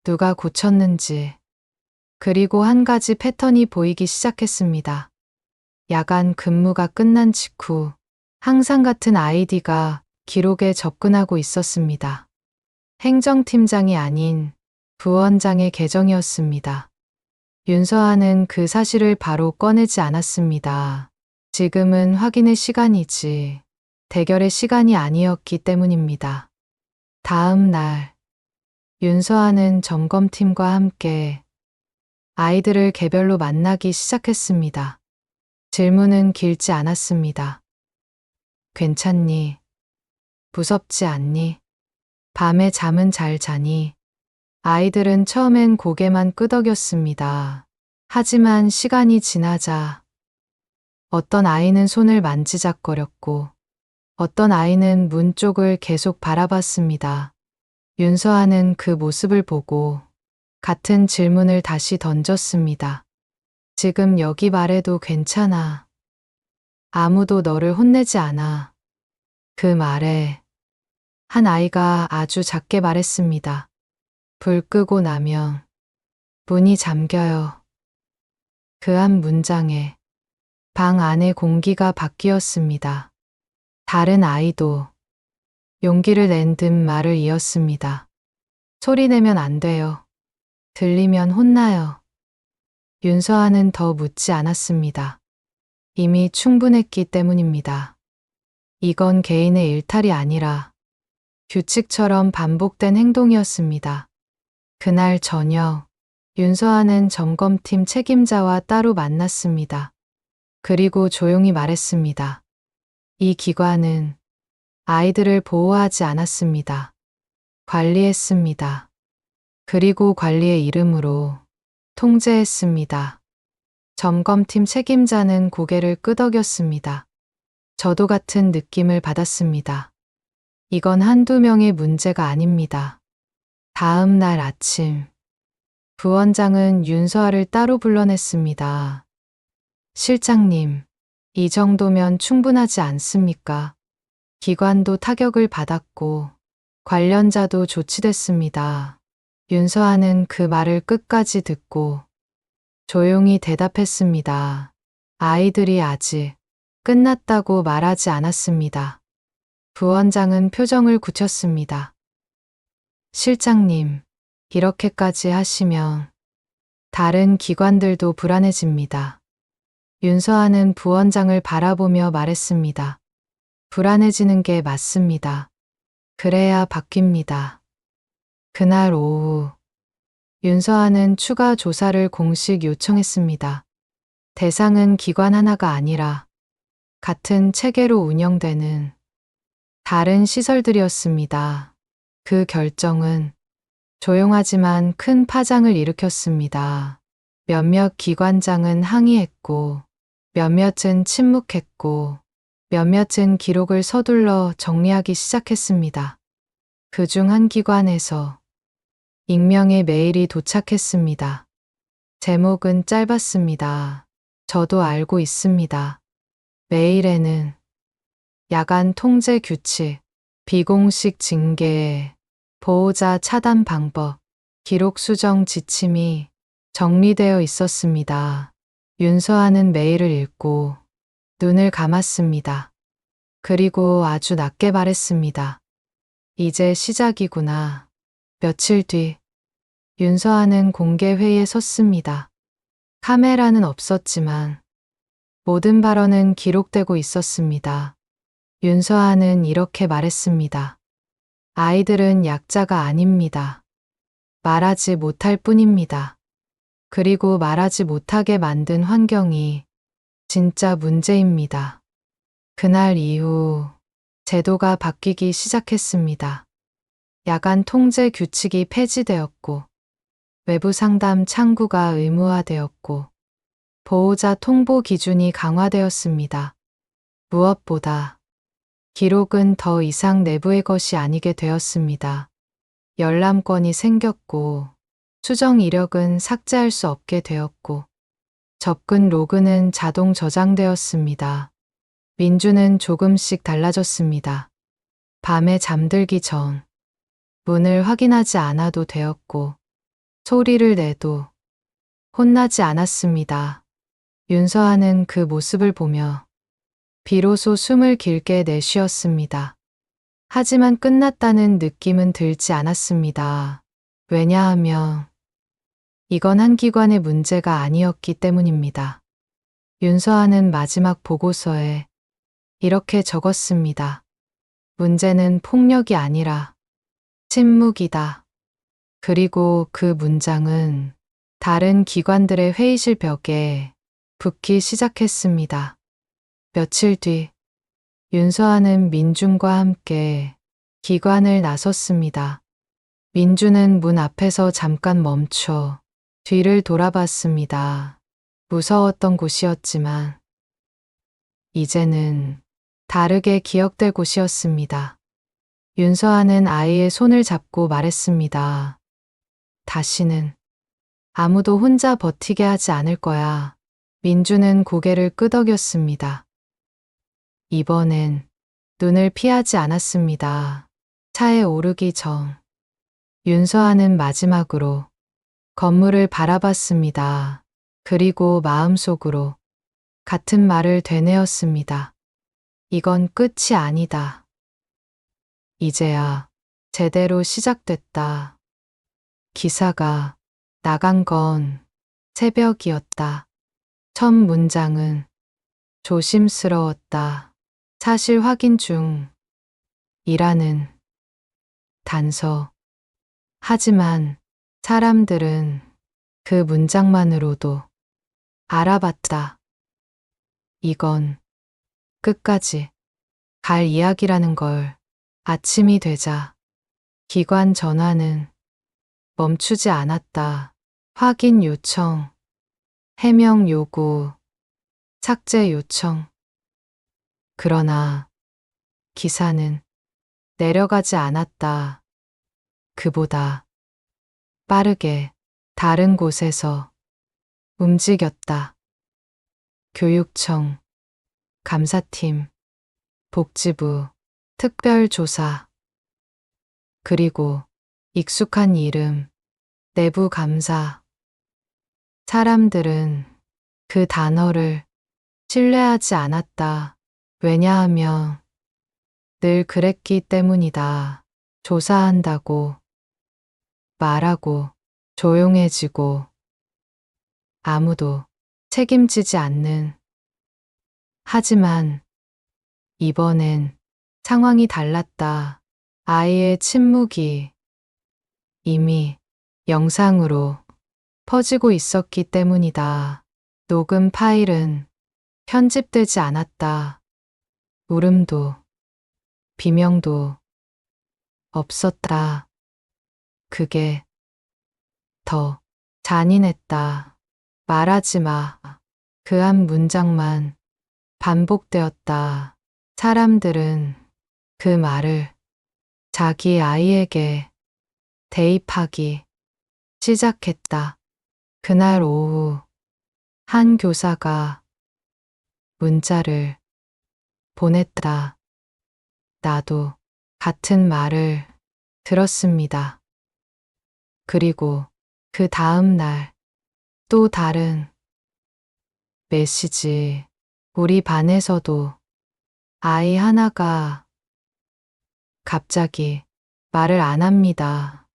누가 고쳤는지, 그리고 한 가지 패턴이 보이기 시작했습니다. 야간 근무가 끝난 직후 항상 같은 아이디가 기록에 접근하고 있었습니다. 행정팀장이 아닌 부원장의 계정이었습니다. 윤서아는 그 사실을 바로 꺼내지 않았습니다. 지금은 확인의 시간이지 대결의 시간이 아니었기 때문입니다. 다음 날, 윤서아는 점검팀과 함께 아이들을 개별로 만나기 시작했습니다. 질문은 길지 않았습니다. 괜찮니? 무섭지 않니? 밤에 잠은 잘 자니? 아이들은 처음엔 고개만 끄덕였습니다. 하지만 시간이 지나자 어떤 아이는 손을 만지작거렸고 어떤 아이는 문 쪽을 계속 바라봤습니다. 윤서아는 그 모습을 보고 같은 질문을 다시 던졌습니다. 지금 여기 말해도 괜찮아. 아무도 너를 혼내지 않아. 그 말에 한 아이가 아주 작게 말했습니다. 불 끄고 나면 문이 잠겨요. 그 한 문장에 방 안의 공기가 바뀌었습니다. 다른 아이도 용기를 낸 듯 말을 이었습니다. 소리 내면 안 돼요. 들리면 혼나요. 윤서아는 더 묻지 않았습니다. 이미 충분했기 때문입니다. 이건 개인의 일탈이 아니라 규칙처럼 반복된 행동이었습니다. 그날 저녁, 윤서아는 점검팀 책임자와 따로 만났습니다. 그리고 조용히 말했습니다. 이 기관은 아이들을 보호하지 않았습니다. 관리했습니다. 그리고 관리의 이름으로 통제했습니다. 점검팀 책임자는 고개를 끄덕였습니다. 저도 같은 느낌을 받았습니다. 이건 한두 명의 문제가 아닙니다. 다음 날 아침, 부원장은 윤서아를 따로 불러냈습니다. 실장님, 이 정도면 충분하지 않습니까? 기관도 타격을 받았고 관련자도 조치됐습니다. 윤서아는 그 말을 끝까지 듣고 조용히 대답했습니다. 아이들이 아직 끝났다고 말하지 않았습니다. 부원장은 표정을 굳혔습니다. 실장님, 이렇게까지 하시면 다른 기관들도 불안해집니다. 윤서아는 부원장을 바라보며 말했습니다. 불안해지는 게 맞습니다. 그래야 바뀝니다. 그날 오후, 윤서아는 추가 조사를 공식 요청했습니다. 대상은 기관 하나가 아니라 같은 체계로 운영되는 다른 시설들이었습니다. 그 결정은 조용하지만 큰 파장을 일으켰습니다. 몇몇 기관장은 항의했고, 몇몇은 침묵했고, 몇몇은 기록을 서둘러 정리하기 시작했습니다. 그중 한 기관에서 익명의 메일이 도착했습니다. 제목은 짧았습니다. 저도 알고 있습니다. 메일에는 야간 통제 규칙, 비공식 징계, 보호자 차단 방법, 기록 수정 지침이 정리되어 있었습니다. 윤서아는 메일을 읽고 눈을 감았습니다. 그리고 아주 낮게 말했습니다. 이제 시작이구나. 며칠 뒤, 윤서아는 공개 회의에 섰습니다. 카메라는 없었지만 모든 발언은 기록되고 있었습니다. 윤서아는 이렇게 말했습니다. 아이들은 약자가 아닙니다. 말하지 못할 뿐입니다. 그리고 말하지 못하게 만든 환경이 진짜 문제입니다. 그날 이후 제도가 바뀌기 시작했습니다. 야간 통제 규칙이 폐지되었고 외부 상담 창구가 의무화되었고 보호자 통보 기준이 강화되었습니다. 무엇보다 기록은 더 이상 내부의 것이 아니게 되었습니다. 열람권이 생겼고 수정 이력은 삭제할 수 없게 되었고 접근 로그는 자동 저장되었습니다. 민주는 조금씩 달라졌습니다. 밤에 잠들기 전 문을 확인하지 않아도 되었고 소리를 내도 혼나지 않았습니다. 윤서아는 그 모습을 보며 비로소 숨을 길게 내쉬었습니다. 하지만 끝났다는 느낌은 들지 않았습니다. 왜냐하면 이건 한 기관의 문제가 아니었기 때문입니다. 윤서아는 마지막 보고서에 이렇게 적었습니다. 문제는 폭력이 아니라 침묵이다. 그리고 그 문장은 다른 기관들의 회의실 벽에 붙기 시작했습니다. 며칠 뒤 윤서아는 민준과 함께 기관을 나섰습니다. 민준은 문 앞에서 잠깐 멈춰 뒤를 돌아봤습니다. 무서웠던 곳이었지만 이제는 다르게 기억될 곳이었습니다. 윤서아는 아이의 손을 잡고 말했습니다. 다시는 아무도 혼자 버티게 하지 않을 거야. 민주는 고개를 끄덕였습니다. 이번엔 눈을 피하지 않았습니다. 차에 오르기 전 윤서아는 마지막으로 건물을 바라봤습니다. 그리고 마음속으로 같은 말을 되뇌었습니다. 이건 끝이 아니다. 이제야 제대로 시작됐다. 기사가 나간 건 새벽이었다. 첫 문장은 조심스러웠다. 사실 확인 중 이라는 단서. 하지만 사람들은 그 문장만으로도 알아봤다. 이건 끝까지 갈 이야기라는 걸. 아침이 되자 기관 전화는 멈추지 않았다. 확인 요청, 해명 요구, 삭제 요청. 그러나 기사는 내려가지 않았다. 그보다 빠르게 다른 곳에서 움직였다. 교육청, 감사팀, 복지부, 특별조사. 그리고 익숙한 이름, 내부 감사. 사람들은 그 단어를 신뢰하지 않았다. 왜냐하면 늘 그랬기 때문이다. 조사한다고 말하고 조용해지고 아무도 책임지지 않는. 하지만 이번엔 상황이 달랐다. 아이의 침묵이 이미 영상으로 퍼지고 있었기 때문이다. 녹음 파일은 편집되지 않았다. 울음도 비명도 없었다. 그게 더 잔인했다. 말하지 마. 그 한 문장만 반복되었다. 사람들은 그 말을 자기 아이에게 대입하기 시작했다. 그날 오후 한 교사가 문자를 보냈다. 나도 같은 말을 들었습니다. 그리고 그 다음 날 또 다른 메시지. 우리 반에서도 아이 하나가 갑자기 말을 안 합니다.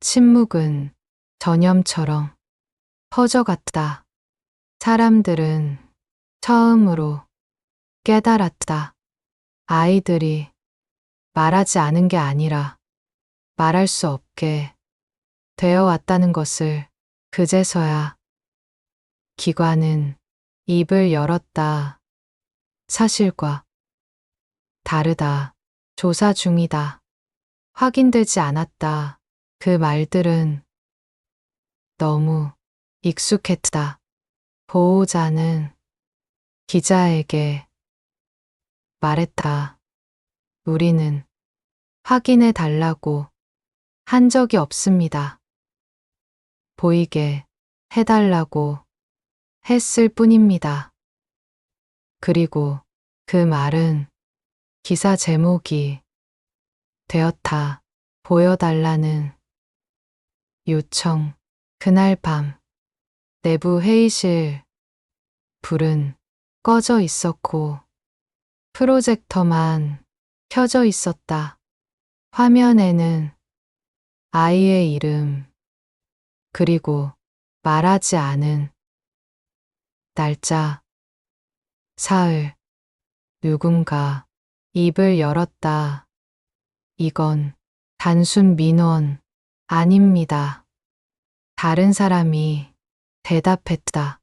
침묵은 전염처럼 퍼져갔다. 사람들은 처음으로 깨달았다. 아이들이 말하지 않은 게 아니라 말할 수 없게 되어 왔다는 것을. 그제서야 기관은 입을 열었다. 사실과 다르다. 조사 중이다. 확인되지 않았다. 그 말들은 너무 익숙했다. 보호자는 기자에게 말했다. 우리는 확인해 달라고 한 적이 없습니다. 보이게 해달라고 했을 뿐입니다. 그리고 그 말은 기사 제목이 되었다. 보여달라는 요청. 그날 밤 내부 회의실 불은 꺼져 있었고 프로젝터만 켜져 있었다. 화면에는 아이의 이름 그리고 말하지 않은 날짜, 사흘. 누군가 입을 열었다. 이건 단순 민원 아닙니다. 다른 사람이 대답했다.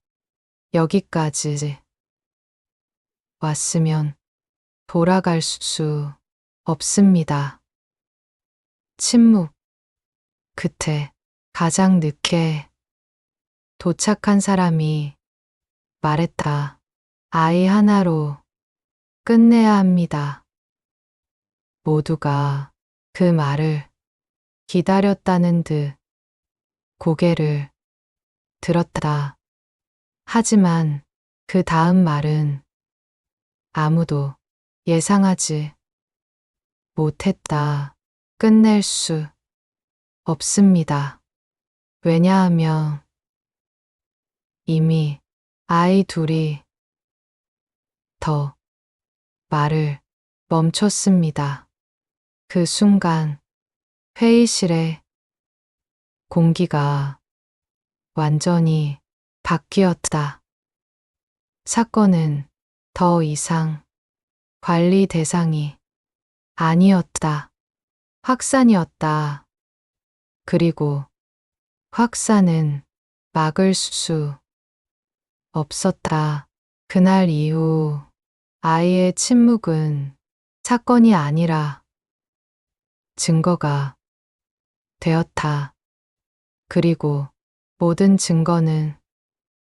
여기까지 왔으면 돌아갈 수 없습니다. 침묵. 그때 가장 늦게 도착한 사람이 말했다. 아이 하나로 끝내야 합니다. 모두가 그 말을 기다렸다는 듯 고개를 들었다. 하지만 그 다음 말은 아무도 예상하지 못했다. 끝낼 수 없습니다. 왜냐하면 이미 아이 둘이 더 말을 멈췄습니다. 그 순간 회의실의 공기가 완전히 바뀌었다. 사건은 더 이상 관리 대상이 아니었다. 확산이었다. 그리고 확산은 막을 수 없었다. 그날 이후 아이의 침묵은 사건이 아니라 증거가 되었다. 그리고 모든 증거는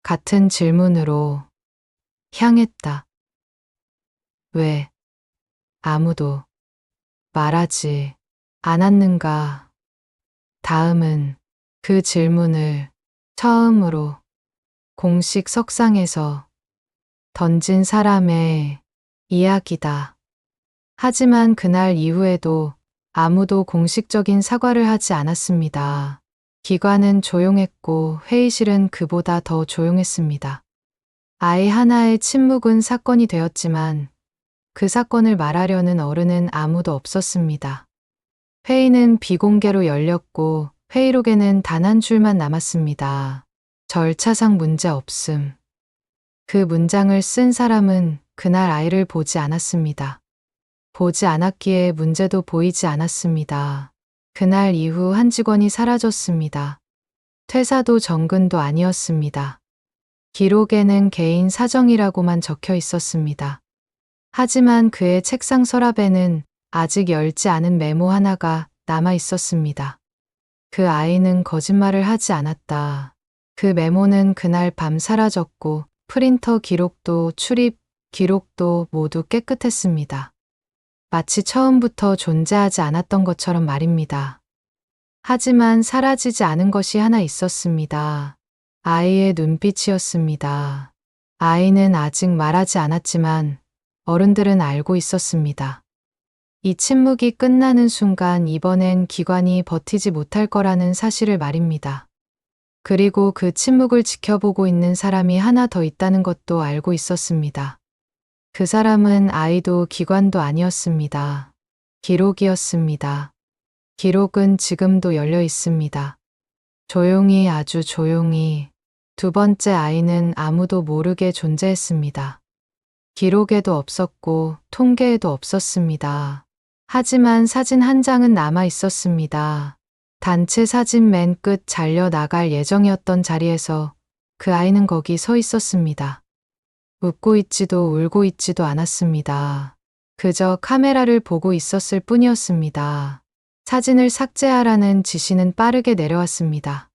같은 질문으로 향했다. 왜 아무도 말하지 않았는가? 다음은 그 질문을 처음으로 공식 석상에서 던진 사람의 이야기다. 하지만 그날 이후에도 아무도 공식적인 사과를 하지 않았습니다. 기관은 조용했고 회의실은 그보다 더 조용했습니다. 아이 하나의 침묵은 사건이 되었지만 그 사건을 말하려는 어른은 아무도 없었습니다. 회의는 비공개로 열렸고 회의록에는 단 한 줄만 남았습니다. 절차상 문제 없음. 그 문장을 쓴 사람은 그날 아이를 보지 않았습니다. 보지 않았기에 문제도 보이지 않았습니다. 그날 이후 한 직원이 사라졌습니다. 퇴사도 정근도 아니었습니다. 기록에는 개인 사정이라고만 적혀 있었습니다. 하지만 그의 책상 서랍에는 아직 열지 않은 메모 하나가 남아 있었습니다. 그 아이는 거짓말을 하지 않았다. 그 메모는 그날 밤 사라졌고 프린터 기록도 출입 기록도 모두 깨끗했습니다. 마치 처음부터 존재하지 않았던 것처럼 말입니다. 하지만 사라지지 않은 것이 하나 있었습니다. 아이의 눈빛이었습니다. 아이는 아직 말하지 않았지만 어른들은 알고 있었습니다. 이 침묵이 끝나는 순간 이번엔 기관이 버티지 못할 거라는 사실을 말입니다. 그리고 그 침묵을 지켜보고 있는 사람이 하나 더 있다는 것도 알고 있었습니다. 그 사람은 아이도 기관도 아니었습니다. 기록이었습니다. 기록은 지금도 열려 있습니다. 조용히 아주 조용히 두 번째 아이는 아무도 모르게 존재했습니다. 기록에도 없었고 통계에도 없었습니다. 하지만 사진 한 장은 남아 있었습니다. 단체 사진 맨 끝 잘려 나갈 예정이었던 자리에서 그 아이는 거기 서 있었습니다. 웃고 있지도 울고 있지도 않았습니다. 그저 카메라를 보고 있었을 뿐이었습니다. 사진을 삭제하라는 지시는 빠르게 내려왔습니다.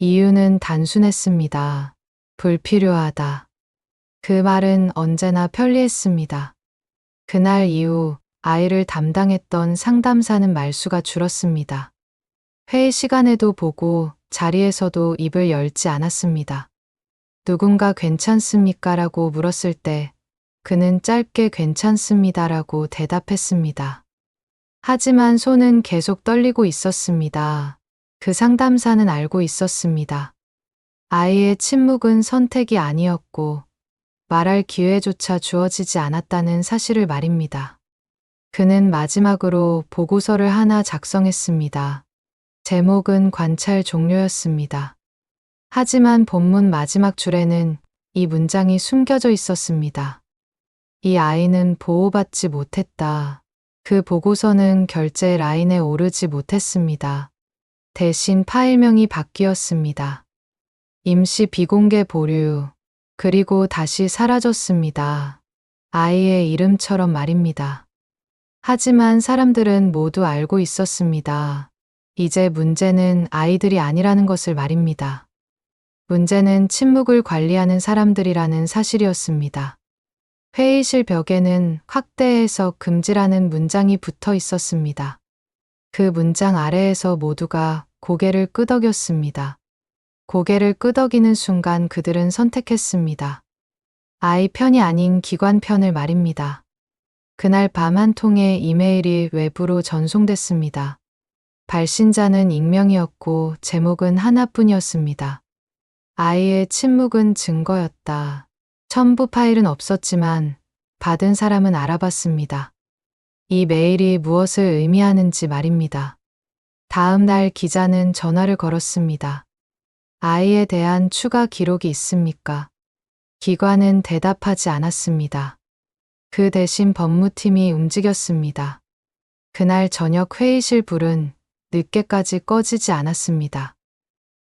이유는 단순했습니다. 불필요하다. 그 말은 언제나 편리했습니다. 그날 이후 아이를 담당했던 상담사는 말수가 줄었습니다. 회의 시간에도 보고 자리에서도 입을 열지 않았습니다. 누군가 괜찮습니까? 라고 물었을 때 그는 짧게 괜찮습니다라고 대답했습니다. 하지만 손은 계속 떨리고 있었습니다. 그 상담사는 알고 있었습니다. 아이의 침묵은 선택이 아니었고 말할 기회조차 주어지지 않았다는 사실을 말입니다. 그는 마지막으로 보고서를 하나 작성했습니다. 제목은 관찰 종료였습니다. 하지만 본문 마지막 줄에는 이 문장이 숨겨져 있었습니다. 이 아이는 보호받지 못했다. 그 보고서는 결제 라인에 오르지 못했습니다. 대신 파일명이 바뀌었습니다. 임시 비공개 보류, 그리고 다시 사라졌습니다. 아이의 이름처럼 말입니다. 하지만 사람들은 모두 알고 있었습니다. 이제 문제는 아이들이 아니라는 것을 말입니다. 문제는 침묵을 관리하는 사람들이라는 사실이었습니다. 회의실 벽에는 확대 해석 금지라는 문장이 붙어 있었습니다. 그 문장 아래에서 모두가 고개를 끄덕였습니다. 고개를 끄덕이는 순간 그들은 선택했습니다. 아이 편이 아닌 기관 편을 말입니다. 그날 밤 한 통의 이메일이 외부로 전송됐습니다. 발신자는 익명이었고 제목은 하나뿐이었습니다. 아이의 침묵은 증거였다. 첨부 파일은 없었지만 받은 사람은 알아봤습니다. 이 메일이 무엇을 의미하는지 말입니다. 다음 날 기자는 전화를 걸었습니다. 아이에 대한 추가 기록이 있습니까? 기관은 대답하지 않았습니다. 그 대신 법무팀이 움직였습니다. 그날 저녁 회의실 불은 늦게까지 꺼지지 않았습니다.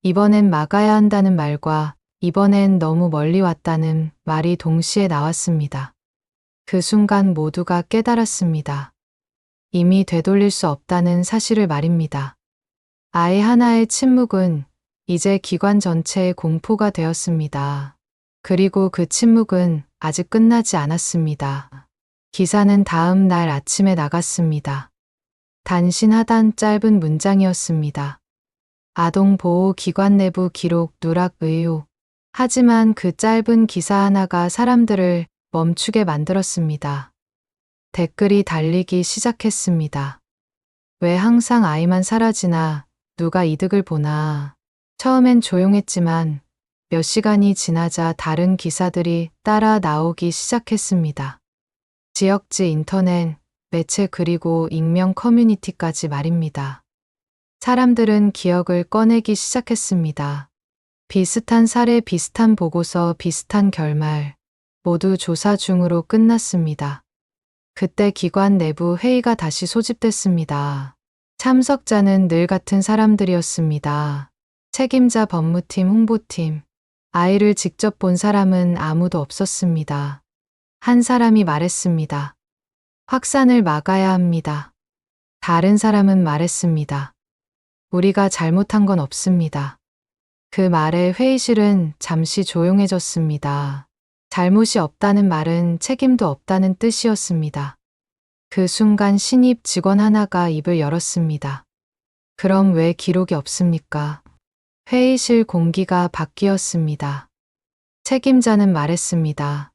이번엔 막아야 한다는 말과 이번엔 너무 멀리 왔다는 말이 동시에 나왔습니다. 그 순간 모두가 깨달았습니다. 이미 되돌릴 수 없다는 사실을 말입니다. 아이 하나의 침묵은 이제 기관 전체의 공포가 되었습니다. 그리고 그 침묵은 아직 끝나지 않았습니다. 기사는 다음 날 아침에 나갔습니다. 단신 하단 짧은 문장이었습니다. 아동보호기관 내부 기록 누락 의혹. 하지만 그 짧은 기사 하나가 사람들을 멈추게 만들었습니다. 댓글이 달리기 시작했습니다. 왜 항상 아이만 사라지나, 누가 이득을 보나. 처음엔 조용했지만 몇 시간이 지나자 다른 기사들이 따라 나오기 시작했습니다. 지역지 인터넷, 매체 그리고 익명 커뮤니티까지 말입니다. 사람들은 기억을 꺼내기 시작했습니다. 비슷한 사례, 비슷한 보고서, 비슷한 결말, 모두 조사 중으로 끝났습니다. 그때 기관 내부 회의가 다시 소집됐습니다. 참석자는 늘 같은 사람들이었습니다. 책임자, 법무팀, 홍보팀. 아이를 직접 본 사람은 아무도 없었습니다. 한 사람이 말했습니다. 확산을 막아야 합니다. 다른 사람은 말했습니다. 우리가 잘못한 건 없습니다. 그 말에 회의실은 잠시 조용해졌습니다. 잘못이 없다는 말은 책임도 없다는 뜻이었습니다. 그 순간 신입 직원 하나가 입을 열었습니다. 그럼 왜 기록이 없습니까? 회의실 공기가 바뀌었습니다. 책임자는 말했습니다.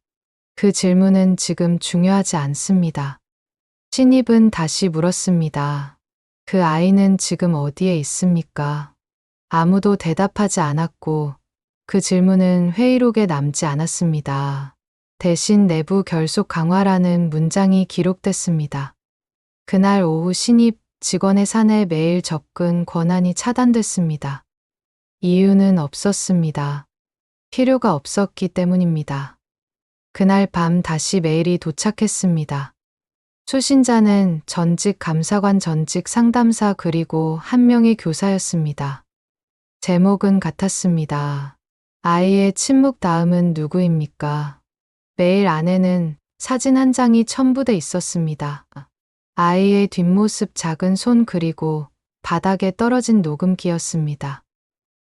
그 질문은 지금 중요하지 않습니다. 신입은 다시 물었습니다. 그 아이는 지금 어디에 있습니까? 아무도 대답하지 않았고 그 질문은 회의록에 남지 않았습니다. 대신 내부 결속 강화라는 문장이 기록됐습니다. 그날 오후 신입 직원의 사내 메일 접근 권한이 차단됐습니다. 이유는 없었습니다. 필요가 없었기 때문입니다. 그날 밤 다시 메일이 도착했습니다. 수신자는 전직 감사관, 전직 상담사 그리고 한 명의 교사였습니다. 제목은 같았습니다. 아이의 침묵 다음은 누구입니까? 메일 안에는 사진 한 장이 첨부돼 있었습니다. 아이의 뒷모습, 작은 손 그리고 바닥에 떨어진 녹음기였습니다.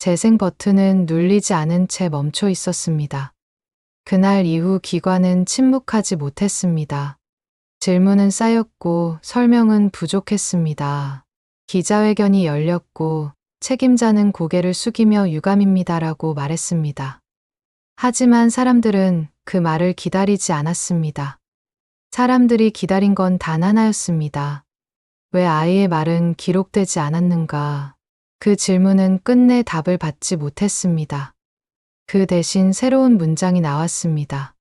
재생 버튼은 눌리지 않은 채 멈춰 있었습니다. 그날 이후 기관은 침묵하지 못했습니다. 질문은 쌓였고 설명은 부족했습니다. 기자회견이 열렸고 책임자는 고개를 숙이며 유감입니다라고 말했습니다. 하지만 사람들은 그 말을 기다리지 않았습니다. 사람들이 기다린 건 단 하나였습니다. 왜 아이의 말은 기록되지 않았는가? 그 질문은 끝내 답을 받지 못했습니다. 그 대신 새로운 문장이 나왔습니다.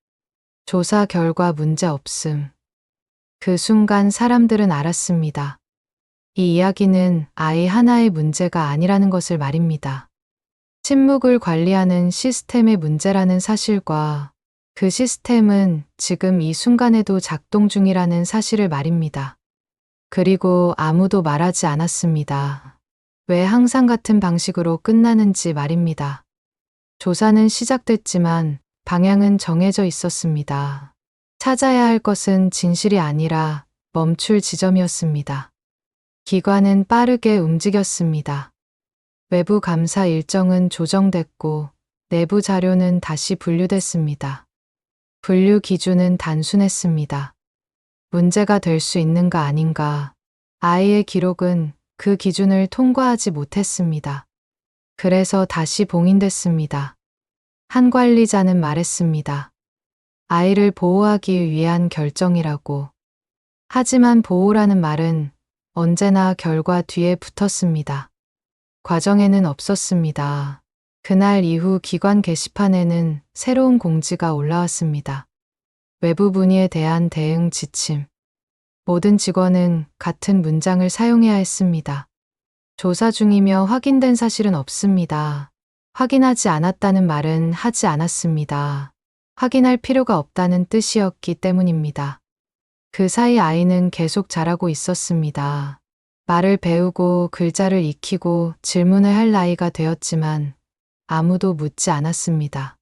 조사 결과 문제 없음. 그 순간 사람들은 알았습니다. 이 이야기는 아이 하나의 문제가 아니라는 것을 말입니다. 침묵을 관리하는 시스템의 문제라는 사실과 그 시스템은 지금 이 순간에도 작동 중이라는 사실을 말입니다. 그리고 아무도 말하지 않았습니다. 왜 항상 같은 방식으로 끝나는지 말입니다. 조사는 시작됐지만 방향은 정해져 있었습니다. 찾아야 할 것은 진실이 아니라 멈출 지점이었습니다. 기관은 빠르게 움직였습니다. 외부 감사 일정은 조정됐고 내부 자료는 다시 분류됐습니다. 분류 기준은 단순했습니다. 문제가 될 수 있는가 아닌가. 아이의 기록은 그 기준을 통과하지 못했습니다. 그래서 다시 봉인됐습니다. 한 관리자는 말했습니다. 아이를 보호하기 위한 결정이라고. 하지만 보호라는 말은 언제나 결과 뒤에 붙었습니다. 과정에는 없었습니다. 그날 이후 기관 게시판에는 새로운 공지가 올라왔습니다. 외부 문의에 대한 대응 지침. 모든 직원은 같은 문장을 사용해야 했습니다. 조사 중이며 확인된 사실은 없습니다. 확인하지 않았다는 말은 하지 않았습니다. 확인할 필요가 없다는 뜻이었기 때문입니다. 그 사이 아이는 계속 자라고 있었습니다. 말을 배우고 글자를 익히고 질문을 할 나이가 되었지만 아무도 묻지 않았습니다.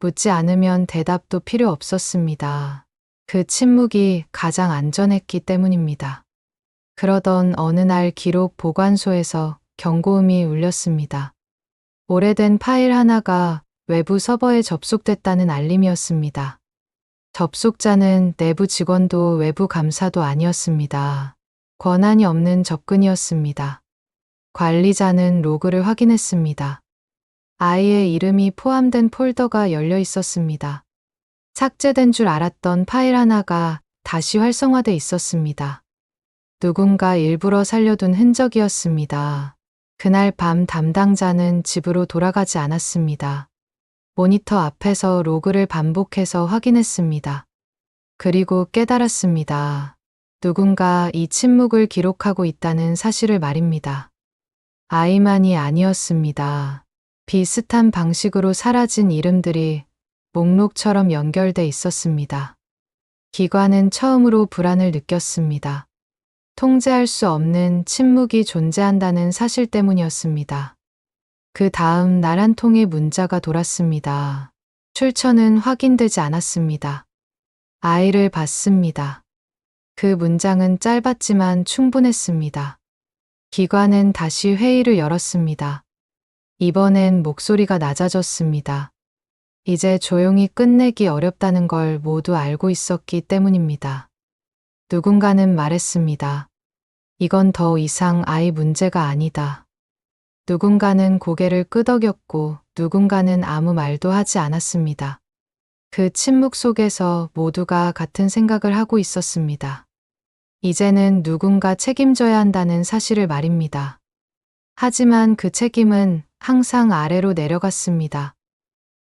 묻지 않으면 대답도 필요 없었습니다. 그 침묵이 가장 안전했기 때문입니다. 그러던 어느 날 기록 보관소에서 경고음이 울렸습니다. 오래된 파일 하나가 외부 서버에 접속됐다는 알림이었습니다. 접속자는 내부 직원도 외부 감사도 아니었습니다. 권한이 없는 접근이었습니다. 관리자는 로그를 확인했습니다. 아이의 이름이 포함된 폴더가 열려 있었습니다. 삭제된 줄 알았던 파일 하나가 다시 활성화돼 있었습니다. 누군가 일부러 살려둔 흔적이었습니다. 그날 밤 담당자는 집으로 돌아가지 않았습니다. 모니터 앞에서 로그를 반복해서 확인했습니다. 그리고 깨달았습니다. 누군가 이 침묵을 기록하고 있다는 사실을 말입니다. 아이만이 아니었습니다. 비슷한 방식으로 사라진 이름들이 목록처럼 연결돼 있었습니다. 기관은 처음으로 불안을 느꼈습니다. 통제할 수 없는 침묵이 존재한다는 사실 때문이었습니다. 그 다음 날 한 통의 문자가 돌았습니다. 출처는 확인되지 않았습니다. 아이를 봤습니다. 그 문장은 짧았지만 충분했습니다. 기관은 다시 회의를 열었습니다. 이번엔 목소리가 낮아졌습니다. 이제 조용히 끝내기 어렵다는 걸 모두 알고 있었기 때문입니다. 누군가는 말했습니다. 이건 더 이상 아이 문제가 아니다. 누군가는 고개를 끄덕였고 누군가는 아무 말도 하지 않았습니다. 그 침묵 속에서 모두가 같은 생각을 하고 있었습니다. 이제는 누군가 책임져야 한다는 사실을 말입니다. 하지만 그 책임은 항상 아래로 내려갔습니다.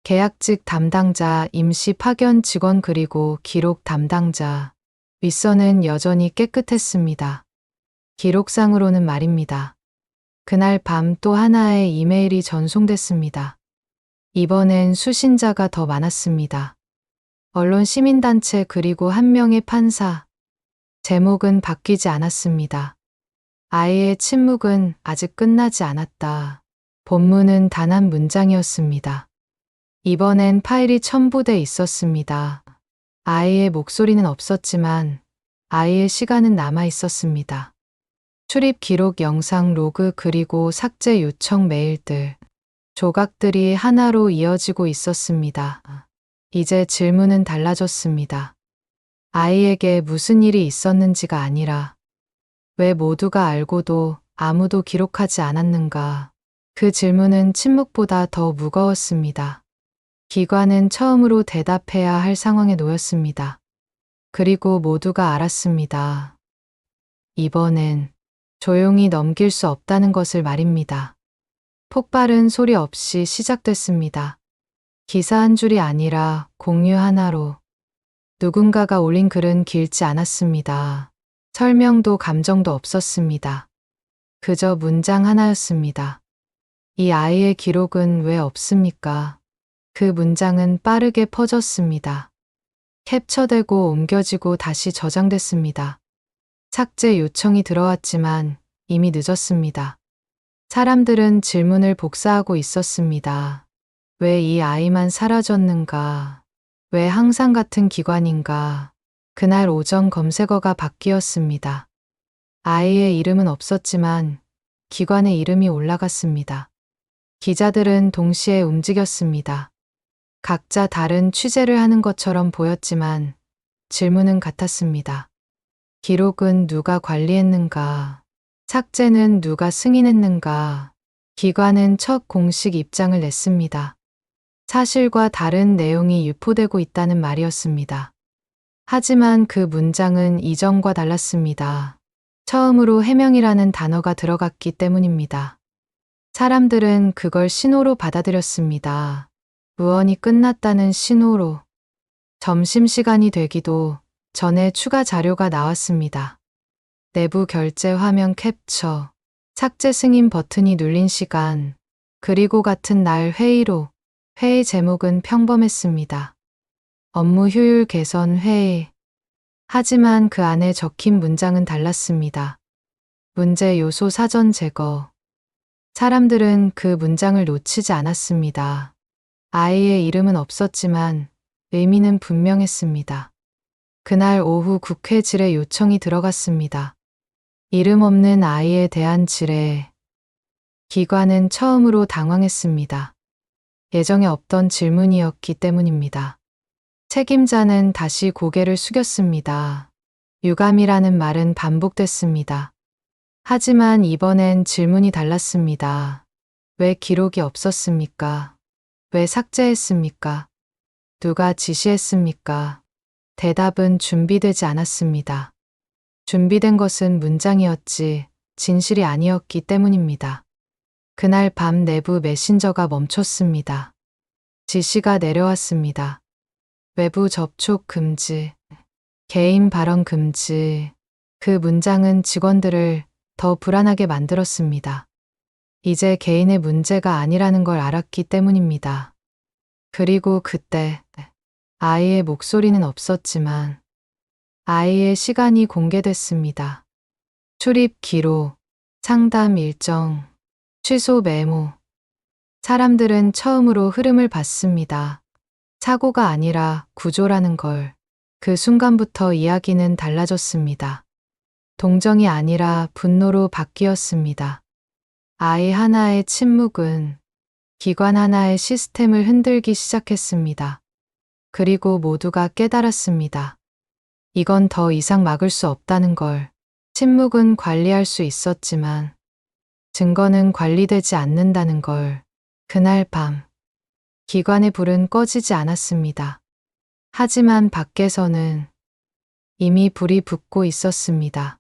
계약직 담당자, 임시 파견 직원 그리고 기록 담당자. 윗선은 여전히 깨끗했습니다. 기록상으로는 말입니다. 그날 밤 또 하나의 이메일이 전송됐습니다. 이번엔 수신자가 더 많았습니다. 언론 시민단체 그리고 한 명의 판사. 제목은 바뀌지 않았습니다. 아이의 침묵은 아직 끝나지 않았다. 본문은 단 한 문장이었습니다. 이번엔 파일이 첨부돼 있었습니다. 아이의 목소리는 없었지만 아이의 시간은 남아 있었습니다. 출입 기록 영상 로그 그리고 삭제 요청 메일들. 조각들이 하나로 이어지고 있었습니다. 이제 질문은 달라졌습니다. 아이에게 무슨 일이 있었는지가 아니라 왜 모두가 알고도 아무도 기록하지 않았는가. 그 질문은 침묵보다 더 무거웠습니다. 기관은 처음으로 대답해야 할 상황에 놓였습니다. 그리고 모두가 알았습니다. 이번엔 조용히 넘길 수 없다는 것을 말입니다. 폭발은 소리 없이 시작됐습니다. 기사 한 줄이 아니라 공유 하나로. 누군가가 올린 글은 길지 않았습니다. 설명도 감정도 없었습니다. 그저 문장 하나였습니다. 이 아이의 기록은 왜 없습니까? 그 문장은 빠르게 퍼졌습니다. 캡처되고 옮겨지고 다시 저장됐습니다. 삭제 요청이 들어왔지만 이미 늦었습니다. 사람들은 질문을 복사하고 있었습니다. 왜 이 아이만 사라졌는가? 왜 항상 같은 기관인가? 그날 오전 검색어가 바뀌었습니다. 아이의 이름은 없었지만 기관의 이름이 올라갔습니다. 기자들은 동시에 움직였습니다. 각자 다른 취재를 하는 것처럼 보였지만 질문은 같았습니다. 기록은 누가 관리했는가? 삭제는 누가 승인했는가? 기관은 첫 공식 입장을 냈습니다. 사실과 다른 내용이 유포되고 있다는 말이었습니다. 하지만 그 문장은 이전과 달랐습니다. 처음으로 해명이라는 단어가 들어갔기 때문입니다. 사람들은 그걸 신호로 받아들였습니다. 무언이 끝났다는 신호로. 점심시간이 되기도 전에 추가 자료가 나왔습니다. 내부 결제 화면 캡처, 삭제 승인 버튼이 눌린 시간, 그리고 같은 날 회의로. 회의 제목은 평범했습니다. 업무 효율 개선 회의. 하지만 그 안에 적힌 문장은 달랐습니다. 문제 요소 사전 제거. 사람들은 그 문장을 놓치지 않았습니다. 아이의 이름은 없었지만 의미는 분명했습니다. 그날 오후 국회 질의 요청이 들어갔습니다. 이름 없는 아이에 대한 질의. 기관은 처음으로 당황했습니다. 예정에 없던 질문이었기 때문입니다. 책임자는 다시 고개를 숙였습니다. 유감이라는 말은 반복됐습니다. 하지만 이번엔 질문이 달랐습니다. 왜 기록이 없었습니까? 왜 삭제했습니까? 누가 지시했습니까? 대답은 준비되지 않았습니다. 준비된 것은 문장이었지 진실이 아니었기 때문입니다. 그날 밤 내부 메신저가 멈췄습니다. 지시가 내려왔습니다. 외부 접촉 금지, 개인 발언 금지. 그 문장은 직원들을 더 불안하게 만들었습니다. 이제 개인의 문제가 아니라는 걸 알았기 때문입니다. 그리고 그때 아이의 목소리는 없었지만 아이의 시간이 공개됐습니다. 출입 기록, 상담 일정, 취소 메모. 사람들은 처음으로 흐름을 봤습니다. 사고가 아니라 구조라는 걸. 그 순간부터 이야기는 달라졌습니다. 동정이 아니라 분노로 바뀌었습니다. 아이 하나의 침묵은 기관 하나의 시스템을 흔들기 시작했습니다. 그리고 모두가 깨달았습니다. 이건 더 이상 막을 수 없다는 걸. 침묵은 관리할 수 있었지만 증거는 관리되지 않는다는 걸. 그날 밤 기관의 불은 꺼지지 않았습니다. 하지만 밖에서는 이미 불이 붙고 있었습니다.